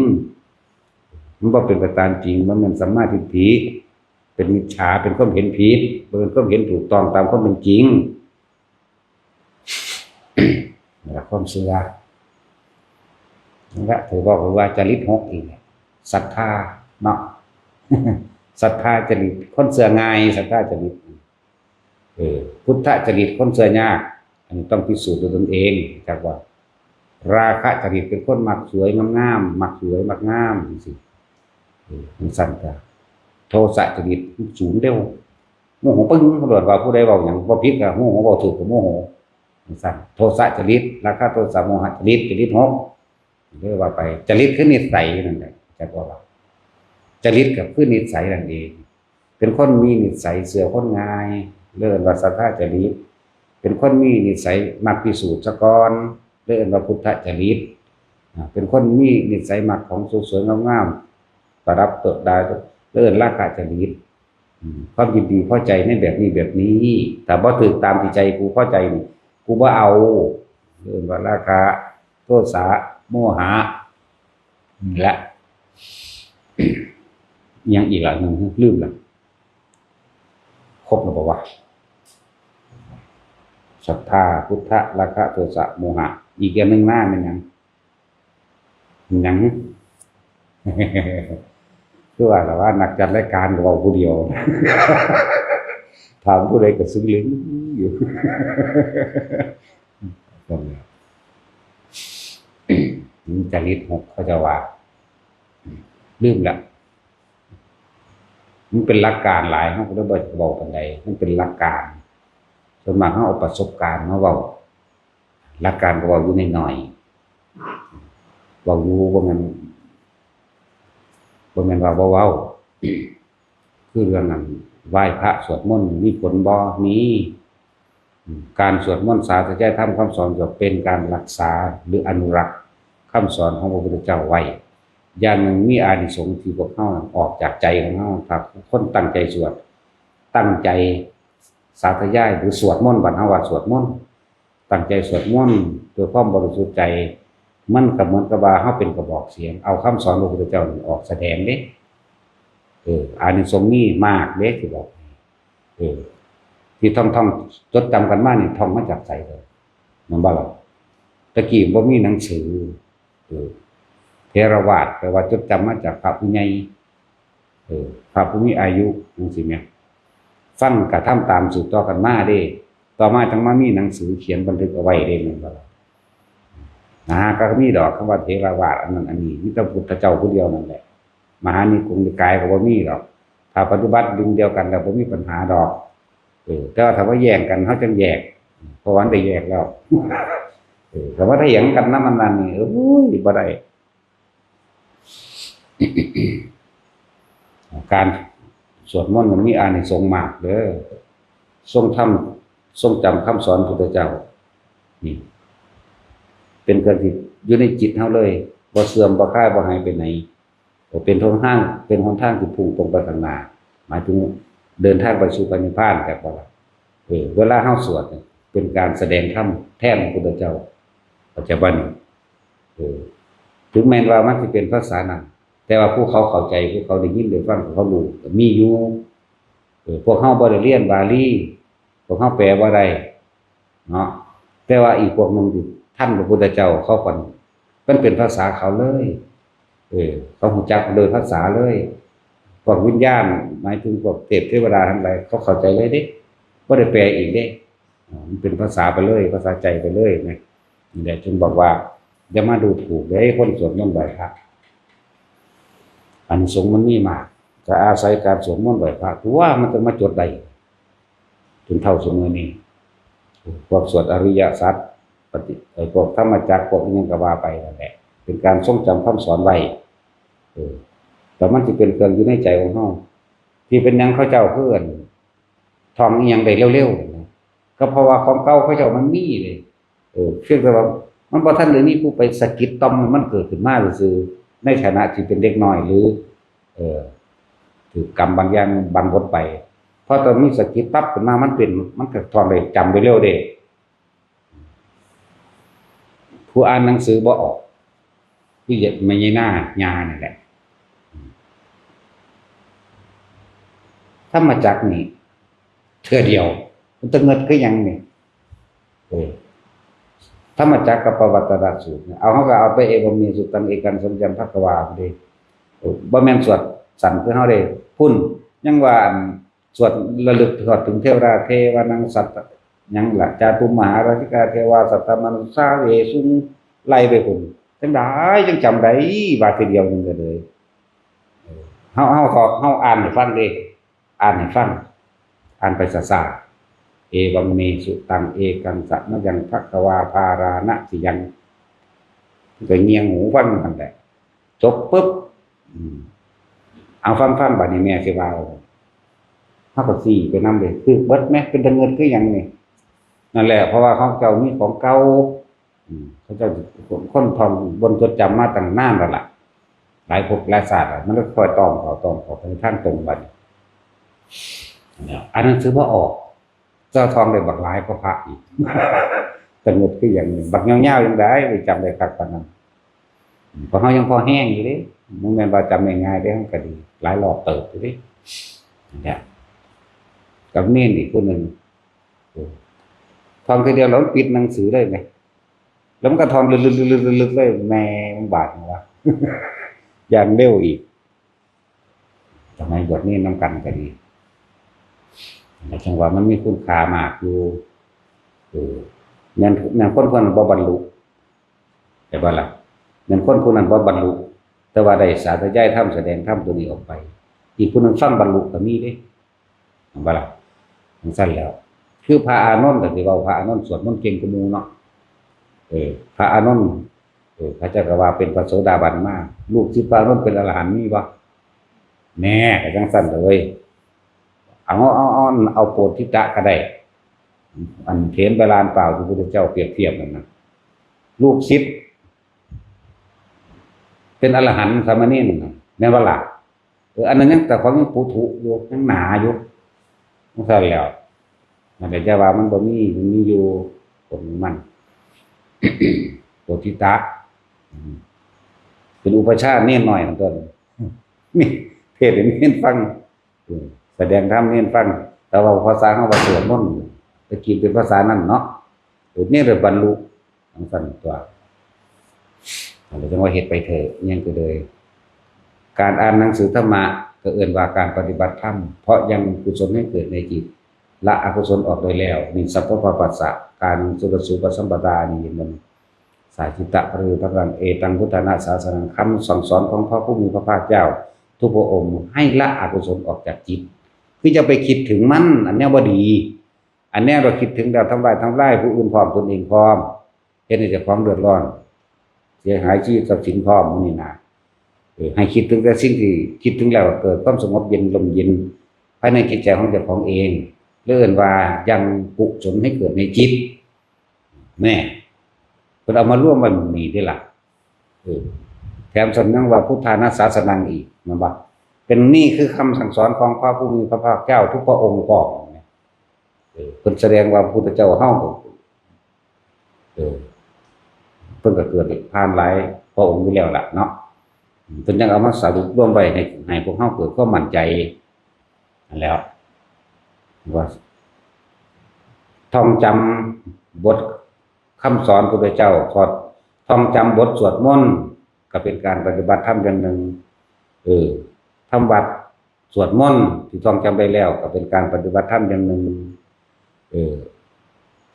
มันบ่เป็นไปตามจริงมันเป็นสัมมาทิฏฐิเป็นมิจฉาเป็นความเห็นผิดเป็นความเห็นถูกต้องตามความเป็นจริงนี่แหละความเชื่อนั่นแหละถือว่าจริต6อีกศรัทธาเนาะ ศรัทธาจริตคนเชื่อง่ายศรัทธาจริตพุทธจริตคนเชื่อยากอันนี้ต้องพิสูจน์ด้วยตนเองจากว่าราคะจริตเป็นคนมักสวยงามๆมักสวยมักงามจังซี่มันสั่นจ้ะโทสะจริตสูงเร็วโมโหปึ้งเขาบอกว่าผู้ใดเว้าหยังบ่ผิดก็โมโหเว้าถูกก็โมโหมันสั่นโทสะจริตราคะโทสะโมหะจริต6เรียกว่าไปจริตคือนิสัยนั่นแหละจักว่าจริตก็คือนิสัยนั่นเองเป็นคนมีนิสัยเสือคนง่ายเรียกว่าสัทธาจริตเป็นคนมีนิสัยมักพิสูจน์ซะก่อนเรียกว่าพุทธจริตเป็นคนมีนิสัยมักของสวยๆงามๆประดับตกได้เรียกราคะจริตความยินดีพอใจในแบบนี้แต่บ่ถูกตามที่ใจกูพอใจนี่กูบ่เอาเรียกว่าราคะโทสะโมหะและยังอีกหลายหนึ่งลืมละครบแล้วบอกว่าศรัทธาพุทธะราคะโทสะโมหะอีกอย่างหนึ่งหน้ามันยัง คือว่านักจัดรายการเราผู้เดียว ถามผู้ใดก็ซึ้งลิ้นอยู่ ตรงนี้จริต6เขาจะว่าลืมละมันเป็นหลักการหลายเขาก็ได้บอกปานใดมันเป็นหลักการส่วนมากเขาเอาประสบการณ์มาเว้าหลักการก็เว้าอยู่น้อยๆเว้าอยู่บ่แม่นว่าเว้าคือเรื่องนั้นไหว้พระสวดมนต์มีผลบ่มีการสวดมนต์สาธยายธรรมคำสอนจะเป็นการรักษาหรืออนุรักษ์คำสอนของพระพุทธเจ้าไว้อย่างหนึ่งมีอานิสงส์ที่พวกเขาออกจากใจของเขาครับคนตั้งใจสวดตั้งใจสาธยายหรือสวดมนต์บัดเฮาว่าสวดมนต์ตั้งใจสวดมนต์ด้วยความบริสุทธิ์ใจมันก็เหมือนกับว่าเฮาเป็นกระบอกเสียงเอาคำสอนพระพุทธเจ้าออกแสดงเด้อานิสงส์มีมากเด้ที่บอกที่ท่องจดจำกันมานี่ท่องมาจากใจเลยมันบ่ล่ะตะกี้บ่มีหนังสือเทรวาทแปลว่าจดจำมาจากพระผู้ใหญ่พระผู้มีอายุจังซี่แหมฟังกระทำตามสืบต่อกันมาเด้ต่อมาจังมามีหนังสือเขียนบันทึกเอาไว้เด้แม่นบ่ล่ะก็มีดอกคำว่าเทรวาทอันนั้นอันนี้มีแต่พุทธเจ้าผู้เดียวนั่นแหละมหานิกงนิกายก็บ่มีดอกถ้าปฏิบัติดึงเดียวกันแล้วบ่มีปัญหาดอกแต่ว่าถ้าว่าแย่งกันเฮาจังแยกเพราะว่าได้แยกแล้วแต่ว่าถ้าแย่งกันนำมันนั่นนี่บ่ได้ การสวดมนต์มันมีอานิสงส์มากเด้อทรงจำคำสอนพุทธเจ้านี่เป็นการที่อยู่ในจิตเฮาเลยบ่เสื่อมบ่คลายบ่หายไปไหนเป็นหนทางที่พุ่งตรงไปข้างหน้าหมายถึงเดินทางไปสู่พระนิพพานแต่ว่าเวลาเฮาสวดเป็นการแสดงธรรมแทนพระพุทธเจ้าปัจจุบันถึงแม้ว่ามันสิเป็นภาษานั้นแต่ว่าผู้เขาเข้าใจผู้เขาได้ยินได้ฟังเขารู้ก็มีอยู่พวกเฮาบ่ได้เรียนบาลีพวกเฮาแปลบ่ได้เนาะแต่ว่าอีกพวกนึงที่ท่านพระพุทธเจ้าเขาก่อนมันเป็นภาษาเขาเลยเขารู้จักโดยภาษาเลยพวกวิญญาณหมายถึงพวกเทพเทวดาทั้งหลายเขาเข้าใจเลยเด้บ่ได้แปลอีกเด้มันเป็นภาษาไปเลยภาษาใจไปเลยนะนี่แหละจึงบอกว่าอย่ามาดูถูกเด้คนสวดมนต์ไหว้พระอานิสงส์มันมีมากจะอาศัยการสวดมนต์ไหว้พระถือว่ามันจะมาจดได้จนเท่าสมัยนี้พวกสวดอริยสัจพวกธรรมจักรพวกนี้ก็ว่าไปนั่นแหละเป็นการทรงจำคำสอนไว้แต่มันจะเป็นเครื่องอยู่ในใจของเรา ที่เป็นหยังเขาเจ้าเพื่อนทองอีหยังได้เร็วๆนะก็เพราะว่าของเก่าเขาเจ้ามันมีเลยเพียงแต่ว่ามันบ่ทันเลยมีผู้ไปสะกิดต่อมมันเกิดขึ้นมาซื่อๆในฐานะที่เป็นเด็กน้อยหรือเอ่อถูกกรรมบางอย่างบังบดไปพอตอนมีสะกิดปั๊บขึ้นมามันก็ทองได้จำได้เร็วเด้ผู้อ่านหนังสือบ่ออกที่ไม่ใช่หน้ายานี่แหละธรรมจักรนี่เทื่อเดียวมันตึงเงิดคือหยังนี่ธรรมจักรกับปวัตตรสูตรเอาเขาก็เอาไปเอวมีสุตังเอกันสมจันทภควาเด้บ่แม่นสวดสั่นคือเฮาได้พุ่นยังว่าสวดระลึกทอดถึงเทวราเทวานังสัตตยังล่ะจาตุมหาราชิกาเทวาสัตตมนุสาเวสุงไล่ไปพุ่นจังได๋จังจำได้ว่าทีเดียวนึงก็เลยเฮาอ่านให้ฟังเด้อ่านให้ฟังอ่านไปซ่าๆเอวังเมสุตังเอกังสัมยังภควาภารานะสิยังก็เงียงหูฟังนั่นแหละจบปึ๊บเอาฟังบัดนี้แม่สิว่าเฮาก็สิไปนำเด้คือเบิดแม่เป็นเงินคือหยังนี่นั่นแหละเพราะว่าเขาเจ้ามีของเก่าเขาเจ้าคนทองบนจดจำมาตั้งนานแล้วล่ะหลายภพหลายชาติมันก็ค่อยตอมเขาไปทางตรงบัดเนี่ยอันนั้นซื้อบ่ออกเจ้าทองได้บักหลายก็พระอีกแต่เงินคือหยังนี่บักยาวๆยังได้ไปจำได้คักปานนั้นเพราะเฮายังพอแห้งอยู่เด้บ่แม่นว่าจำง่ายๆเด้มันก็ดีหลายรอบเติบอยู่เด้เนี่ยกับเน้นอีกคนนึงทองทีเดียวแล้วปิดหนังสือได้ไหมแล้วมันก็ทองลึกๆๆเลยแม่มันบาดวะอย่างเร็วอีกทำไมบทนี้นำกันก็ดีแต่จังหวะมันมีคุณค่ามากอยู่นั่นคนนั้นบ่บรรลุแต่ว่าล่ะนั่นคนผู้นั้นบ่บรรลุแต่ว่าได้สาธยายธรรมแสดงธรรมตัวนี้ออกไปอีกคนนึงฟังบรรลุก็มีเด้บ่ล่ะมันสั้นแล้วคือพระอานนท์ก็สิเว้าพระอานนท์สวดมนต์เก่งกว่าหมู่เนาะพระอานนท์พระเจ้าก็ว่าเป็นพระโสดาบันมาลูกศิษย์พระอานนท์เป็นอรหันต์มีบ่แน่ก็จังซั่นเลยเอาโปรดทิตะก็ได้อันเถรไปลานเปล่าที่พระพุทธเจ้าเปรียบเทียบนั่นน่ะลูกศิษย์เป็นอรหันต์สามเณรนั่นแม่นบ่ล่ะอันนั้นยังแต่ของยังปุถุอยู่ยังหนาอยู่จังซั่นแล้วมันก็จะว่ามันบ่มีมันมีอยู่ของมันโพธิตะเป็นอุปชฌาย์เน้นหน่อยนั่นต้นนี่เทศน์ให้เน้นฟังแสดงธรรมเน้นฟังแต่ว่าภาษาเฮาว่าสวดมนต์ตะกี้เป็นภาษานั้นเนาะนี่เลยบรรลุจังซั่นตัวเราจังว่าเฮ็ดไปเถิดยังก็เลยการอ่านหนังสือธรรมะก็เอิ้นว่าการปฏิบัติธรรมเพราะยังกุศลให้เกิดในจิตละอกุศลออกโดยแล้วนี่สัพพะปัสสะการสุรสูปสัมปทานี่มันสายจิตตะหรือพระกันเอตังพุทธนาศาสนังคำสั่งสอนของพระผู้มีพระภาคเจ้าทุกพระองค์ให้ละอกุศลออกจากจิตคือจะไปคิดถึงมันอันนี้บ่ดีอันนี้เราคิดถึงแล้วทำลายผู้อื่นพร้อมตนเองพร้อมเฮ็ดให้เจ้าของเดือดร้อนเสียหายชีวิตทรัพย์สินพร้อมนี่นะให้คิดถึงแต่สิ่งที่คิดถึงแล้วเกิดความสงบเย็นลมเย็นภายในจิตใจของเจ้าของเองเลื่อนว่ายังกุศลให้เกิดในจิตแน่เพิ่นเอามาร่วมมันมีได้ล่ะแถมสำนักว่าพุทธานาศาสนังอีกนะบ่เป็นนี่คือคำสั่งสอนของพระผู้มีพระภาคเจ้าทุกพระองค์ก่อนเพิ่นแสดงว่าพระพุทธเจ้าเฮาเพิ่นก็เกิดผ่านหลายพระองค์อยู่แล้วล่ะเนาะเพิ่นยังเอามาสรุปรวมไว้ให้พวกเฮาเกิดความมั่นใจนั่นแล้วว่าท่องจำบทคำสอนพระพุทธเจ้าท่องจำบทสวดมนต์ก็เป็นการปฏิบัติธรรมอย่างหนึ่งทำวัดสวดมนต์ที่ท่องจำได้แล้วก็เป็นการปฏิบัติธรรมอย่างหนึ่ง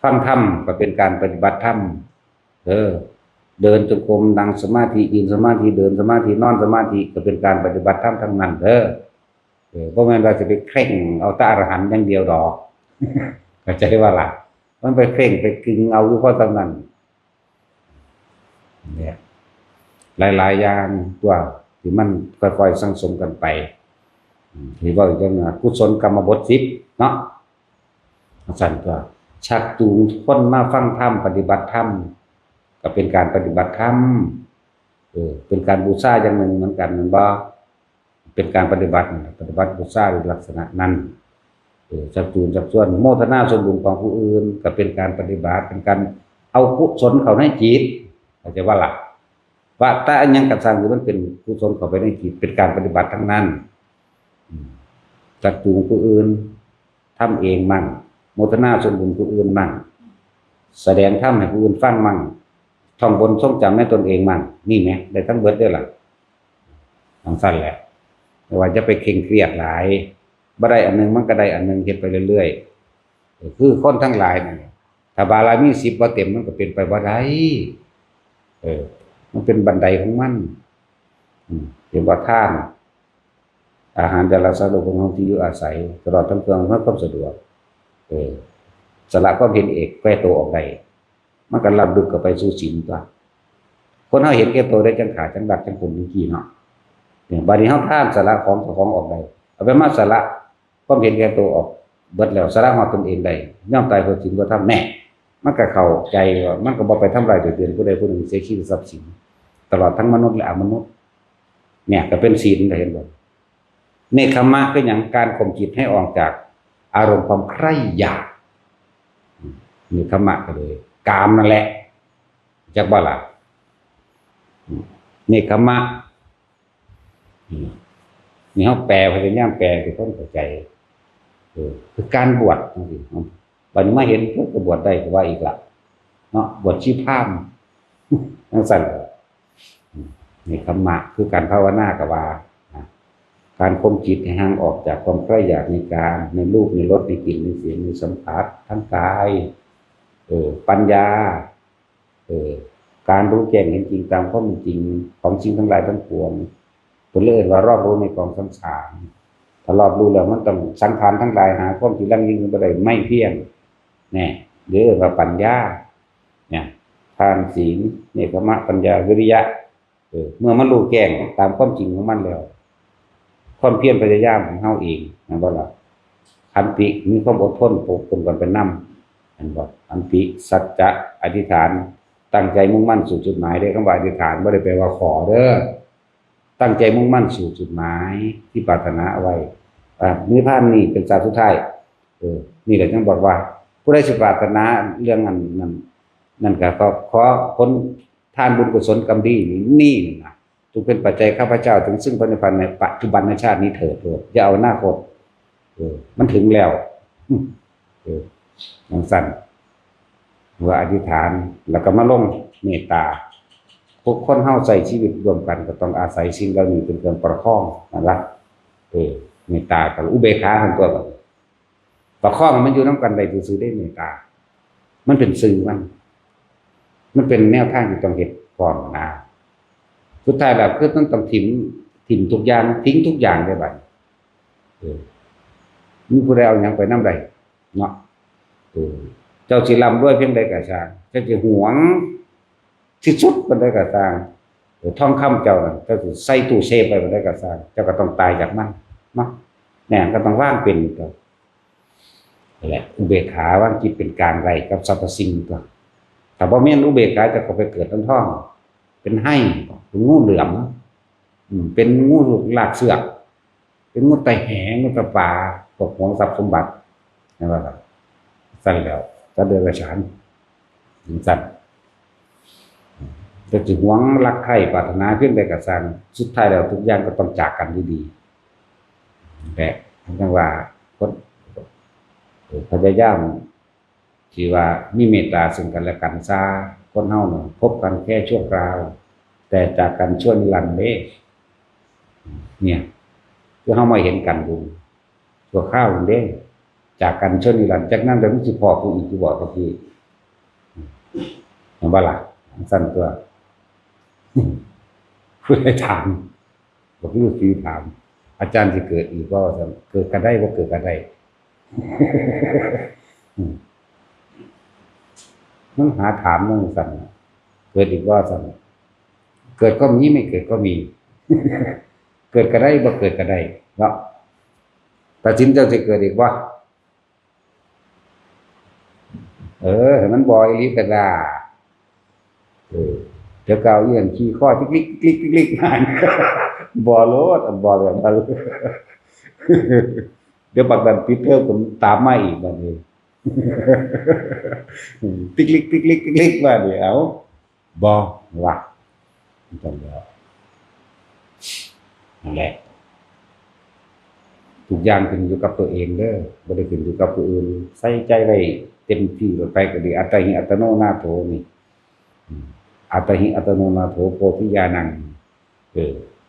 ฟังธรรมก็เป็นการปฏิบัติธรรมเดินจงกรมนั่งสมาธิยืนสมาธิเดินสมาธินอนสมาธิก็เป็นการปฏิบัติธรรมทั้งนั้นเพราะงั้นเราจะไปเคร่งเอาตาอรหันต์อย่างเดียวดอกเข้าใจว่าล่ะมันไปเคร่งไปกึงเอาอยู่เพราะตอนนั้นเนี่ยหลายๆอย่างตัวที่มันค่อยๆสังสมกันไป ที่ว่าจังกุศลกรรมบท10เนาะสั่นก็ชักจูงคนมาฟังธรรมปฏิบัติธรรมก็เป็นการปฏิบัติธรรมเป็นการบูชาอย่างหนึ่งเหมือนกันมันบ่เป็นการปฏิบัติบูชาในลักษณะนั้นชักจูงชักชวนโมทนาส่วนบุญของผู้อื่นก็เป็นการปฏิบัติเป็นการเอากุศลเข้าในจิตเข้าใจว่าล่ะว่าแต่อันยังกระสังหรือมันเป็นกุศลเข้าไปในจิตเป็นการปฏิบัติทั้งนั้นชักจูงผู้อื่นทำเองมั่งโมทนาส่วนบุญผู้อื่นมั่งแสดงธรรมให้ผู้อื่นฟังมั่งท่องบนทรงจำให้ตนเองมั่งนี่ไหมได้ทั้งเบิดได้หรอทั้งสั้นแหละไม่ว่าจะไปเคร่งเครียดหลายบ่ได้อันนึงมันก็ได้อันนึงเฮ็ดไปเรื่อยๆคือคนทั้งหลายนี่ถ้าบารมี10บ่เต็มมันก็เป็นไปบ่ได้มันเป็นบันไดของมันเป็นว่าท่านอาหารแต่ละสารของเราที่อยู่อาศัยตลอดทั้งเมืองมันก็สะดวกสละความเห็นเอกแก้ตัวออกได้มันก็รับดึกกับไปสู่ศีลตัวคนเฮาเห็นแก่ตัวได้จังขาจังดักจังปุ่นจังกี้เนาะเนี่ยบัดนี้เฮาท่านสละของออกได้เอาไปมาสละความเห็นแก่ตัวออกเบิดแล้วสละของตนเองได้ย่อมตายเพราะศีลบ่ทำแน่มันก็เข้าใจว่ามันก็บ่ไปทำลายตัวเองผู้ใดผู้หนึ่งเสียชีวิตทรัพย์สินตลอดทั้งมนุษย์และอมนุษย์เนี่ยก็เป็นศีลได้เห็นบ่เนคขมะคือหยังการข่มจิตให้ออกจากอารมณ์ความใคร่อยากเนคขมะก็เลยกามนั่นแหละจักบ่ล่ะเนคขมะนี่เฮาแปลพยายามแปลให้คนเข้าใจคือการบวชจังซี่บัดนี้มาเห็นก็บวชได้ก็ว่าอีกล่ะเนาะบวชชีพรามจังซั่นเนคขมะคือการภาวนาก็ว่าการข่มจิตให้ห่างออกจากความใคร่อยากในกามในรูปในรสในกลิ่นในเสียงในสัมผัสทั้งกายปัญญาการรู้แจ้งเห็นจริงตามความเป็นจริงของสิ่งทั้งหลายทั้งปวงตัวเลิศว่ารอบรู้ในกองสังสารถ้ารอบรู้แล้วมันต้องสังขารทั้งหลายหาความที่ลั่งยิ่งบ่ได้ไม่เพียงแน่หรือว่าปัญญาเนี่ยทานศีลเนคขมะปัญญาวิริยะเมื่อมันรู้แจ้งตามความจริงของมันแล้วความเพียรพยายามของเฮาเองนะบ่ล่ะขันติมีความอดทนปกตนกันเป็นนำอันบ่ขันติสัจจะอธิษฐานตั้งใจมุ่งมั่นสู่จุดหมายได้คำว่าอธิษฐานบ่ได้แปลว่าขอเด้อตั้งใจมุ่งมั่นสู่จุดหมายที่ปรารถนาเอาไว้นิพพานนี่เป็นศาสตร์สุดท้ายนี่แหละจึงบอกว่าผู้ใดสิปรารถนาเรื่องนั่นก็ขอผลทานบุญกุศลกรรมดีนี่นะจงเป็นปัจจัยข้าพเจ้าถึงซึ่งพระนิพพานในปัจจุบันในชาตินี้เถิดอย่าเอาหน้าคตมันถึงแล้วอย่างสั้นว่าอธิษฐานแล้วก็มาลงเมตตาพวกคนเฮาใส่ชีวิตรวมกันก็ต้องอาศัยสิ่งเหล่านี้เป็นเครื่องประคองนั่นล่ะเมตตากับอุเบกขาทั้งตัวประคองมันอยู่นำกันได้ซื่อๆได้เมตตามันเป็นสื่อมันเป็นแนวทางที่ต้องเฮ็ดก่อนนะสุดท้ายแล้วคือต้องถิ่มทุกอย่างทิ้งทุกอย่างได้บัดมีผู้ใดเอาหยังไปนำได้เนาะเจ้าสิร่ำรวยเพียงใดก็ช่างเจ้าสิหวงที่สุดปานใดก็ช่างทองคำเจ้าน่ะเจ้าสิใส่ตู้เซฟไว้ปานใดก็ช่างเจ้าก็ต้องตายจากมันเนาะแน่ก็ต้องวางเป็นก็แหละอุเบกขาวางจิตเป็นกลางไว้กับสรรพสิ่งก็ถ้าบ่แม่นอุเบกขาจะก็ไปเกิดทั้งท้องเป็นให้เป็นงูเหลือมเป็นงูลากเสือกเป็นงูไตแหงงูตะปาพวกของทรัพย์สมบัตินั่นว่าครับสั่นแล้วก็เดินกระฉานสั่นจะถึงหวงรักใคร่ปรารถนาเพียงใดก็สั่นสุดท้ายแล้วทุกอย่างก็ต้องจากกันดีๆแต่ทั้งว่าคนพยายามที่ว่ามีเมตตาซึ่งกันและกันซาคนเฮาเนี่ยพบกันแค่ชั่วคราวแต่จากกันชั่วนิรันดร์เด้เนี่ยคือเฮามาเห็นกันดูชั่วคราวเด้จากกันชั่วนิรันดร์จากนั้นแล้วมันสิพอผู้อีกสิบอกก็คือเห็นบ่ล่ะสั้นตัวผู้ใดถามบ่รู้สิถามอาจารย์สิเกิดอีกก็เกิดกันได้บ่เกิดกันได้มันหาถามนั่งสั่นเกิดอีกว่าสั่นเกิดก็มีไม่เกิดก็มี เกิดก็ได้บ่เกิดก็ได้เนาะ ตัดสินเจ้าสิเกิดอีกบ่ให้มันบ่อีหลีก็ได้เดี๋ยวเก่าเอียนขี้ข้อติ๊กลิกติ๊กลิกติ๊กลิกมาบ่โลดบ่แบบนั้นเดี๋ยวบักดันปิดเทอมก็ตามมาอีกบัดนี้ติ๊กลิกติ๊กลิกติ๊กลิกว่าเดี๋ยวบ่ว่าจังแล้วนั่นแหละทุกอย่างขึ้นอยู่กับตัวเองเด้อบ่ได้ขึ้นอยู่กับผู้อื่นใส่ใจไว้เต็มที่ไปก็ดีอัตถิอัตโนนาโถนี่อัตถิอัตโนนาโถโพธิญาณัง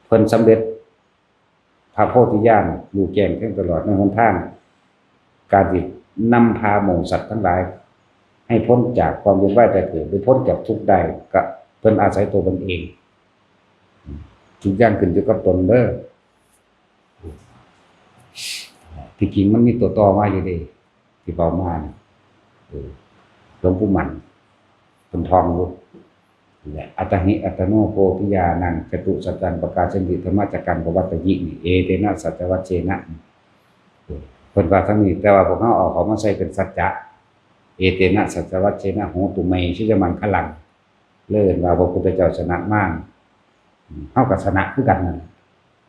เพิ่นสำเร็จพระโพธิญาณรู้แจ้งแทงตลอดในหนทางการที่นำพาหมู่สัตว์ทั้งหลายให้พ้นจากความเวียนว่ายตายเกิดหรือพ้นจากทุกข์ได้ก็เพิ่นอาศัยตัวเพิ่นเองทุกอย่างขึ้นอยู่กับตนเด้อที่จริงมันมีตัวต่อมาอยู่ดีที่เป่ามาหลวงปู่มันเป็นทองรู้และอัตถิอัตโนโพธิญาณังจตุสัจจังประกาศนิธรรมจักรังปวัตตยินี่เอเตนะสัจวัชเชนะเพิ่นว่าทั้งนี้แต่ว่าพวกเขาเอาเขามาใส่เป็นสัจจะเอเตนะสัจวัชเชนะโหตุเมชิจมันขลังเลิ่นว่าพระพุทธเจ้าชนะมากเฮาก็ชนะคือกันนั่น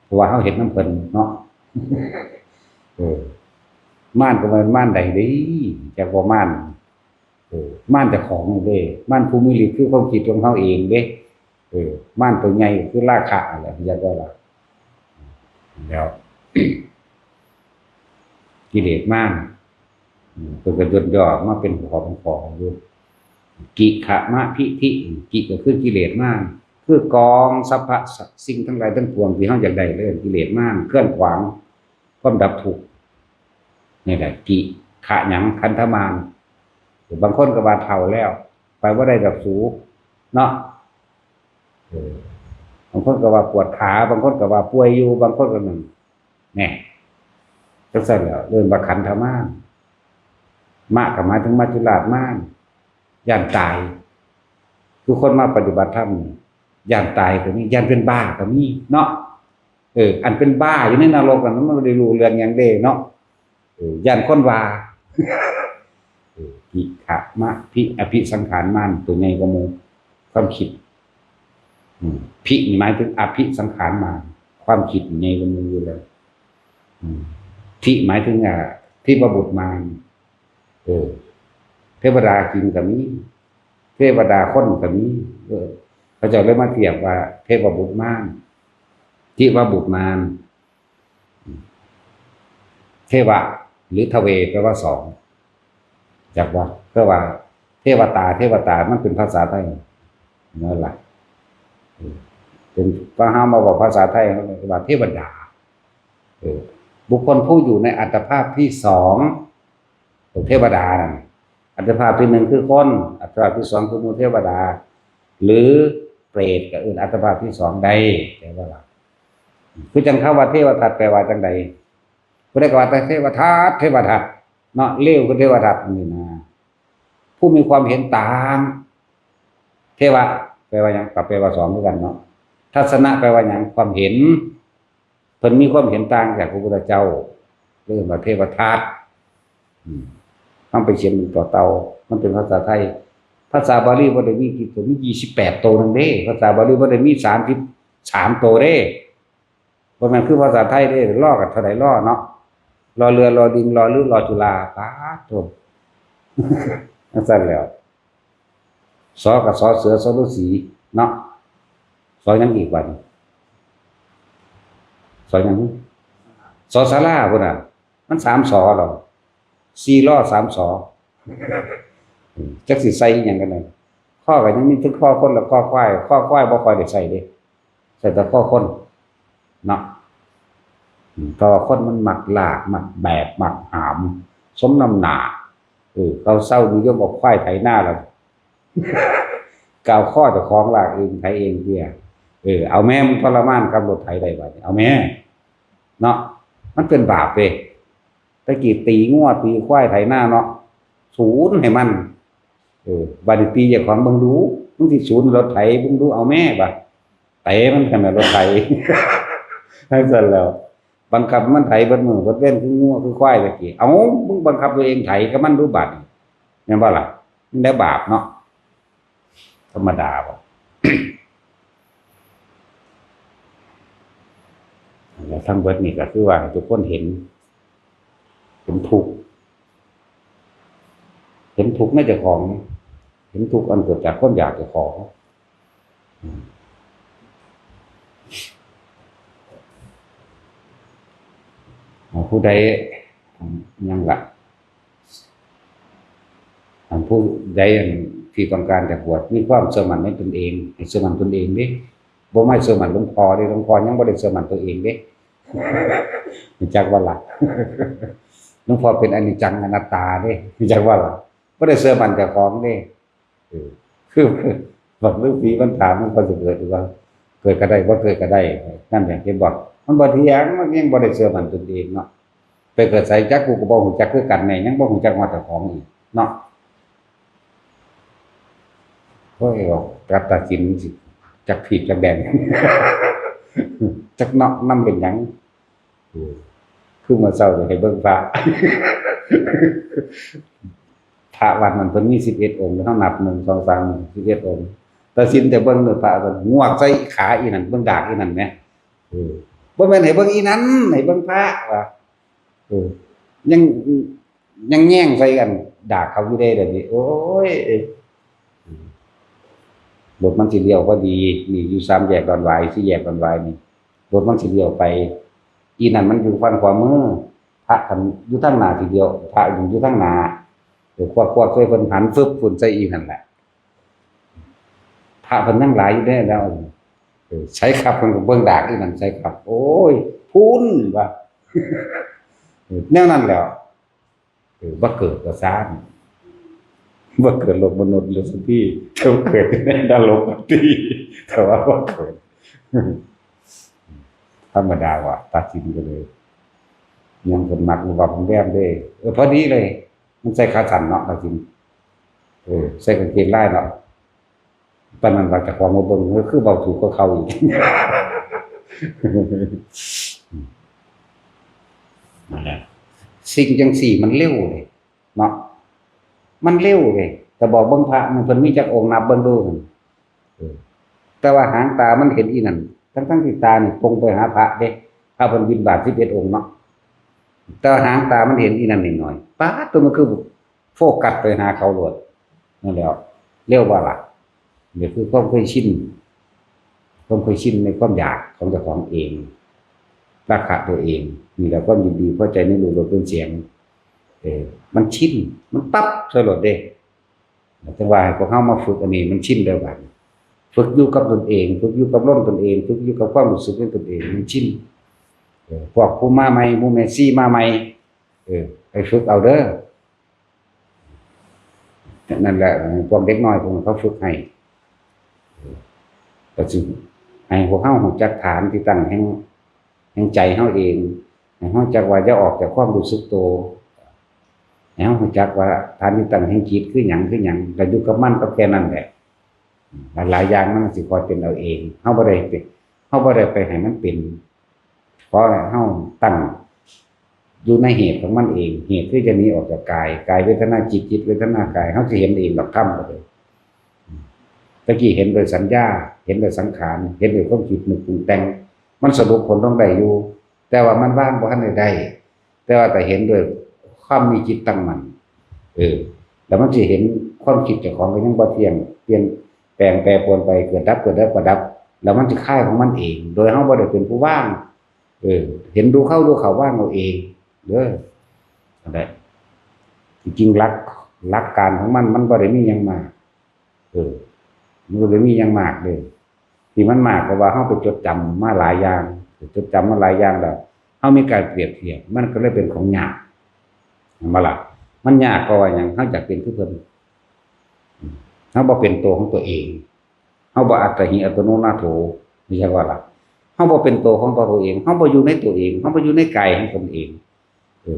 เพราะว่าเฮาเห็นน้ำเพิ่นเนาะม่านก็มันม่านใดดีจากบ่ม่านม่านแต่ของเด้ม่านภูมิฤทธิ์คือความคิดของเฮาเองเด้ม่านตัวใหญ่คือราคะอะไรอยากว่าล่ะแล้ว กิเลสม่านเพิ่นก็ย่นย่อมาเป็นของอยู่กิขะมะพิธิกิก็คือกิเลสม่านคือกองสรรพสิ่งทั้งหลายทั้งปวงที่เฮาอยากได้เลยกิเลสม่านเคลื่อนขวางความดับทุกข์นี่แหละกิขะหยังคันธมารบางคนก็ว่าเฒ่าแล้วไปบ่ได้ดอกสูเนาะบางคนก็ว่าปวดขาบางคนก็ว่าป่วยอยู่บางคนก็นั่นแน่จังซั่นแล้วเรื่องว่าขันธมารมะก็หมายถึงมัจจุราชมารย่านตายคือคนมาปฏิบัติธรรมย่านตายก็มีย่านเป็นบ้าก็มีเนาะอันเป็นบ้าอยู่ในนรกนั้นมันบ่ได้รู้เรื่องหยังเด้เนาะย่านคนว่ากิขะมะพิอภิสังขารมารตัวใหญ่กว่าหมู่ความคิดพินี่หมายถึงอภิสังขารมารความคิดใหญ่กว่าหมู่อยู่แล้วทิหมายถึงที่ประบุตรมารเทวดาจริงก็มีเทวดาคนก็มีพระเจ้าเลยมาเทียบว่าเทพบุตรมารที่ว่าบุตรมารเทวะหรือทเวแปลว่าสองจากว่าเพื่อว่าเทวตามันเป็นภาษาไทยนั่นแหละเป็นพระห้ามาบอกภาษาไทยว่าเทวดาบุคคลผู้อยู่ในอัตภาพที่สองเทวดานั่นอัตภาพที่หนึ่งคือคนอัตภาพที่สองคือมูเทวดาหรือเปรตกับอื่นอัตภาพที่สองใดแปลว่าคือจังคำว่าเทวทัตแปลว่าจังใดก็ได้กว่าเทวทัตเนาะเลวคือเทวทัตนี่นะผู้มีความเห็นต่างเทวะแปลว่าหยังกับแปลว่าสองเหมือนกันเนาะทัศนะแปลว่าหยังความเห็นเพิ่นมีความเห็นต่างจากพระพุทธเจ้าเรียกว่าเทวทัตมันไปเขียนเป็นต่อเตามันเป็นภาษาไทยภาษาบาลีบ่ได้มีกี่ตัวมี28ตัวนึงเด้ภาษาบาลีบ่ได้มี33ตัวเด้บ่แม่นคือภาษาไทยเด้ล้อกันเท่าใดล้อเนาะรอเรือรอดิงรอฤรอจุฬาปาดโธ่นั่นซั่นแล้วสอกับสอเสือสอฤาษีเนาะสอยังอีกวันสอยังสอศาลาพุ่นน่ะมัน3สอหรอ4ล้อ3สอจักสิใส่หยังกันน่ะข้อก็ยังมีถึงข้อคนและข้อควายบ่ค่อยได้ใส่เด้ใส่แต่ข้อคนเนาะต่อคนมันมักลากมักแบกมักหามสมน้ำหน้าเขาเศร้าดีก็บอกควายไถหน้าแล้วกาวข้อเจ้าของลากเองไถเองเพียเอาแม่มึงทรมานกับรถไถได้บัดเอาแม่เนาะมันเป็นบาปเว้ยตะกี้ตีงัวตีควายไถหน้าเนาะศูนย์ให้มันบัดนี้ตีเจ้าของเบิ่งดูมึงสิศูนย์รถไถเบิ่งดูเอาแม่บัดเตะมันกันน่ะรถไถให้ซั่นแล้ว บังคับมันไถเบิดมือเบิดเว้นคืองัวคือควายตะกี้เอ้ามึงบังคับตัวเองไถกับมันดูบาดแม่นบ่ล่ะมันได้บาปเนาะธรรมดาบ่ แล้วทั้งเบิดนี่ก็คือว่าทุกคนเห็นทุกข์เห็นทุกข์ในเจ้าของเห็นทุกข์อันเกิดจากความอยากเจ้าของผู้ใดยังละผู้ใดที่ต้องการจะบวชมีความเชื่อมั่นในตนเองให้เชื่อมั่นตนเองดิบ่ไม่เชื่อมั่นหลวงพ่อดิหลวงพ่อยังบ่ได้เชื่อมั่นตัวเองดิรู้จักว่าล่ะหลวงพ่อเป็นอนิจจังอนัตตาดิรู้จักว่าล่ะบ่ได้เชื่อมั่นเจ้าของดิคือบอกเรื่องผีมันถามมันก็จะเกิดว่าเกิดก็ได้บ่เกิดก็ได้นั่นอย่างที่บอกมันบ่เที่ยงมันยังบ่ได้เชื่อมั่นตนเองเนาะไปเกิดใส่จักกูก็บ่ฮู้จักคือกันแม่ยังบ่ฮู้จักว่าเจ้าของอีกเนาะโอ้ยกัตตาจินสิจักผิดจักแดงจักเนาะนำเป็นหยังคือมาเช้าให้เบิ่งพระพระวัดนั้นเพิ่นมี11องค์เฮานับ1 2 3 11องค์ตาสินแต่เบิ่งเด้อพระเพิ่นงวกใส่ขาอีนั่นเบิ่งดากอีนั่นแหมบ่แม่นให้เบิ่งอีนั้นให้เบิ่งพระว่ายังแย่งใส่กันด่าเขาอยู่ได้เดี๋ยวนี้โอ้ยรถมันสิเลี้ยวพอดีนี่อยู่3แยกดอนหวาย4แยกดอนหวายนี่รถมันสิเลี้ยวไปอีนั่นมันอยู่ฝั่งขวามือพระคันอยู่ทางหน้าทีเดียวพระอยู่ทางหน้าควักๆใส่เพิ่นหันฟึบฝุ่นใส่อีนั่นแหละพระเพิ่นนั่งหลายอยู่ได้แล้วใช้ขับเพิ่นก็เบิ่งดากอีนั่นใช้ขับโอ้ยพูนว่าแนวนั้นแล้วบ่เกิดก็ซ่านบ่เกิดโลกมนุษย์หรือสักที่แต่เกิดในนรกที่แต่ว่าบ่เกิดธรรมดาว่าตัดสินกันเลยยังเพิ่นมักว่าผมแวมเด้พอดีเลยมันใส่ขาสั้นเนาะตัดสินใส่กางเกงลายเนาะปานนั้นว่าจะของมาเบิ่งก็คือเบาถูกกว่าเขาอีกนั่นแหละสิ่งจังสี่มันเร็วเลยเนาะมันเร็วเลยแต่บอกเบิ่งพระมันเพิ่นมีจักองค์นับเบิ่งดูแต่ว่าหางตามันเห็นอีนั่นทั้งที่ตานี่ตรงไปหาพระเด้พระเพิ่นบิณฑบาต11องค์เนาะแต่หางตามันเห็นอีนั่นนิดหน่อยป๊าดตัวมันคือโฟกัสไปหาเขาโลดนั่นแหละเร็วว่าล่ะนี่คือความเคยชินในความอยากของเจ้าของเองราคะตัวเองนี่แหละความยินดีพอใจในรูปรสเครื่องเสียงมันชินมันปั๊บสลดเด้แต่ว่าให้พวกเฮามาฝึกอันนี้มันชินแล้วบัดฝึกอยู่กับตนเองฝึกอยู่กับลมตนเองฝึกอยู่กับความรู้สึกในตนเองมันชินพวกผู้มาใหม่ผู้แม่ซี่มาใหม่ไปฝึกเอาเด้อนั่นแหละพวกเด็กน้อยพวกเขาฝึกให้ก็สิให้พวกเฮารู้จักฐานที่ตั้งแห่งใจเฮาเองให้เฮาจักว่าจะออกจากความรู้สึกตัวให้เฮารู้จักว่าฐานที่ตั้งแห่งจิตคือหยังแล้วอยู่กับมันก็แค่นั้นแหละหลายอย่างมันสิคอยเป็นเอาเองเฮาบ่ได้ไปให้มันเป็นเพราะเฮาตั้งอยู่ในเหตุของมันเองเหตุคือจะหนีออกจากกายเวทนาจิตเวทนากายเฮาสิเห็นเองดอกธรรมก็เลยตะกี้เห็นโดยสัญญาเห็นโดยสังขารเห็นโดยความคิดนึกปรุงแต่งมันสรุปผลต้องได้อยู่แต่ว่ามันว่างบ่ทันได้แต่ว่าแต่เห็นโดยความมีจิตตั้งมั่นแล้วมันสิเห็นความคิดเจ้าของก็ยังบ่เที่ยงเปลี่ยนแปลงแปรปรวนไปเกิดดับแล้วมันจะคลายของมันเองโดยเฮาบ่ได้เป็นผู้ว่างเห็นดูเข้าว่างเอาเองเด้อนั่นแหละจริงๆหลักการของมันบ่ได้มีหยังมากมันบ่ได้มีหยังมากเด้อที่มันมากก็ว่าเฮาไปจดจำมาหลายอย่างแล้วเฮามีการเปรียบเทียบมันก็เลยเป็นของยากมาล่ะมันยากเพราะว่าหยังเฮาอยากเป็นคือเพิ่นเฮาบ่เป็นตัวของตัวเองเฮาบ่อัตถิอัตโนนาโถนี่ใช่ว่าล่ะเฮาบ่เป็นตัวของตัวเองเฮาบ่อยู่ในตัวเองเฮาบ่อยู่ในกายของตนเอง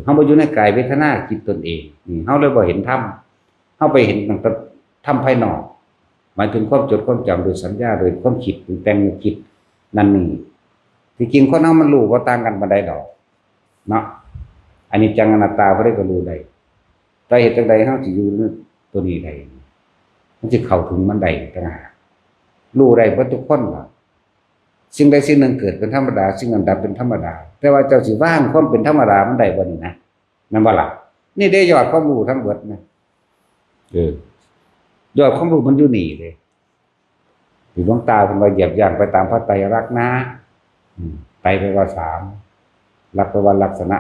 เฮาบ่อยู่ในกายเวทนาจิตตนเองนี่เฮาเลยบ่เห็นธรรมเฮาไปเห็นตั้งแต่ธรรมภายนอกหมายถึงความจดความจำโดยสัญญาโดยความคิดปรุงแต่งคิดนั่นนี่ที่จริงคนเฮามันรู้บ่ต่างกันปานใดดอก เนาะอันนี้จังอนัตตาบ่ได้ก็รู้ได้แต่เหตุจังใดเฮาสิอยู่ในตัวนี้ได้มันสิเข้าถึงมันได้ต่างหากรู้ได้เบิดทุกคนว่าสิ่งใดสิ่งหนึ่งเกิดเป็นธรรมดาสิ่งนั้นดับเป็นธรรมดาแต่ว่าเจ้าสิว่างความเป็นธรรมดามันได้บ่นี่นะนั่นบ่ล่ะนี่ได้ยอดความรู้ทั้งเบิดนะยอดความรู้มันอยู่นี่เลยที่หลวงตาเพิ่นว่าเหยียบย่างไปตามพระไตรลักษณ์นะไตรแปลว่า3ลักษณ์แปลว่าลักษณะ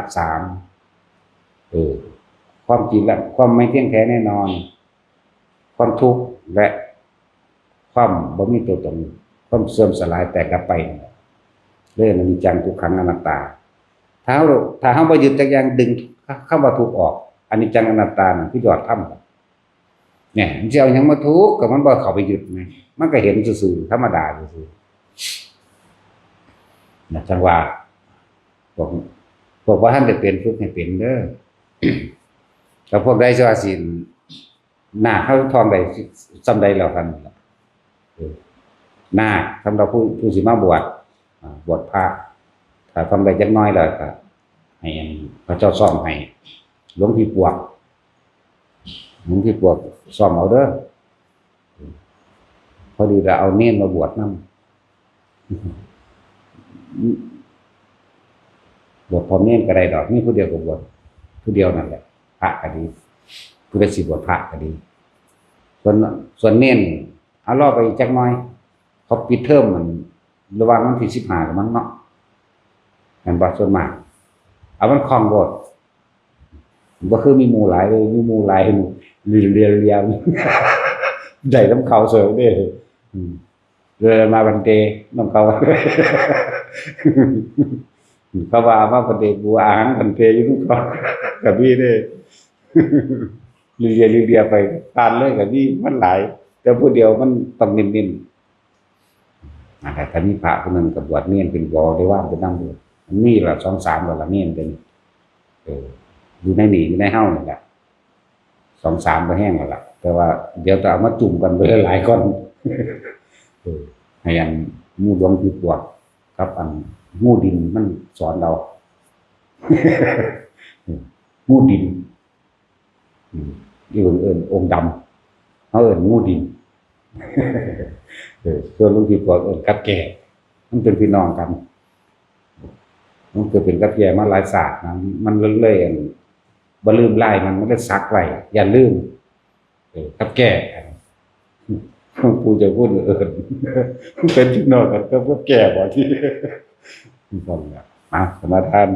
3ความจริงและความไม่เที่ยงแท้แน่นอนความทุกข์และความบ่มีตัวตนความเสื่อมสลายแตกกลับไปเรื่องอนิจจังทุกขังอนัตตาถ้าเฮาบ่ยึดจักอย่างดึงคำว่าทุกข์ออกอนิจจังอนัตตานั่นคือยอดธรรมเนี่ยมันสิเอาหยังมาทุกข์ก็มันบ่เข้าไปยึดไงมันก็เห็นซื่อๆธรรมดาซื่อๆนะจังว่าบอกว่าท่านได้เป็นฝึกให้เป็นเด้อแล้วพวกใดสิว่าสิหน้าเขาทองใดซำใดแล้วกันหน้าสำหรับผู้สิมาบวชพระถ้าทำได้จักน้อยแล้วก็ให้พระเจ้าซ่อมให้หลวงพี่ปวกซ่อมเอาเด้อพอดีเราเอาเน้นมาบวชนำบวชพร้อมเน้นก็ได้ดอกมีผู้เดียวก็บวชผู้เดียวนั่นแหละพระก็ดีผู้ใดสิบวชพระก็ดีส่วนเน้นเอารอไปจักน้อยเขาปิดเทอมมันระหว่างวันที่15กับมันเนาะอันบ่ส่วนมากเอามันคล่องบทบ่คือมีหมู่หลายเลยมีหมู่หลายเรียนได้นำเขาเสิร์ฟเด้เรือมาบันเตนำเขาเขาว่ามาบันเตกูอาหารบันเตอยู่นำเขาก็มีเด้เรียไปผ่านเลยก็มีมันหลายแต่ผู้เดียวมันต้องนิ่มๆแต่ถ้ามีพระคนนึงก็บวชเนียนเป็นบ่ได้ว่าเป็นนำบวชมันมีละ2-3แล้วละเนียนเป็นอยู่ในนี่อยู่ในเฮานี่แหละ2-3บ่แห้งแล้วล่ะแต่ว่าเดี๋ยวจะเอามาจุ่มกันไปหลายคนให้อันหมู่หลวงพี่ปวกครับอันหมู่ดินมันสอนเราหมู่ดินที่เอิ้นองค์ดำเฮาเอิ้นหมู่ดินส่วนหลวงพี่ปวกเอิ้นกับแก่มันเป็นพี่น้องกันมันเกิดเป็นกับแก่มาหลายศาสตร์นะมันเลยบ่ลืมลายมันเลยซักไว้อย่าลืมกับแก่ผู้จะพูดเป็นพี่น้องกันกับแก่บ่ที่ต้องสมาทาน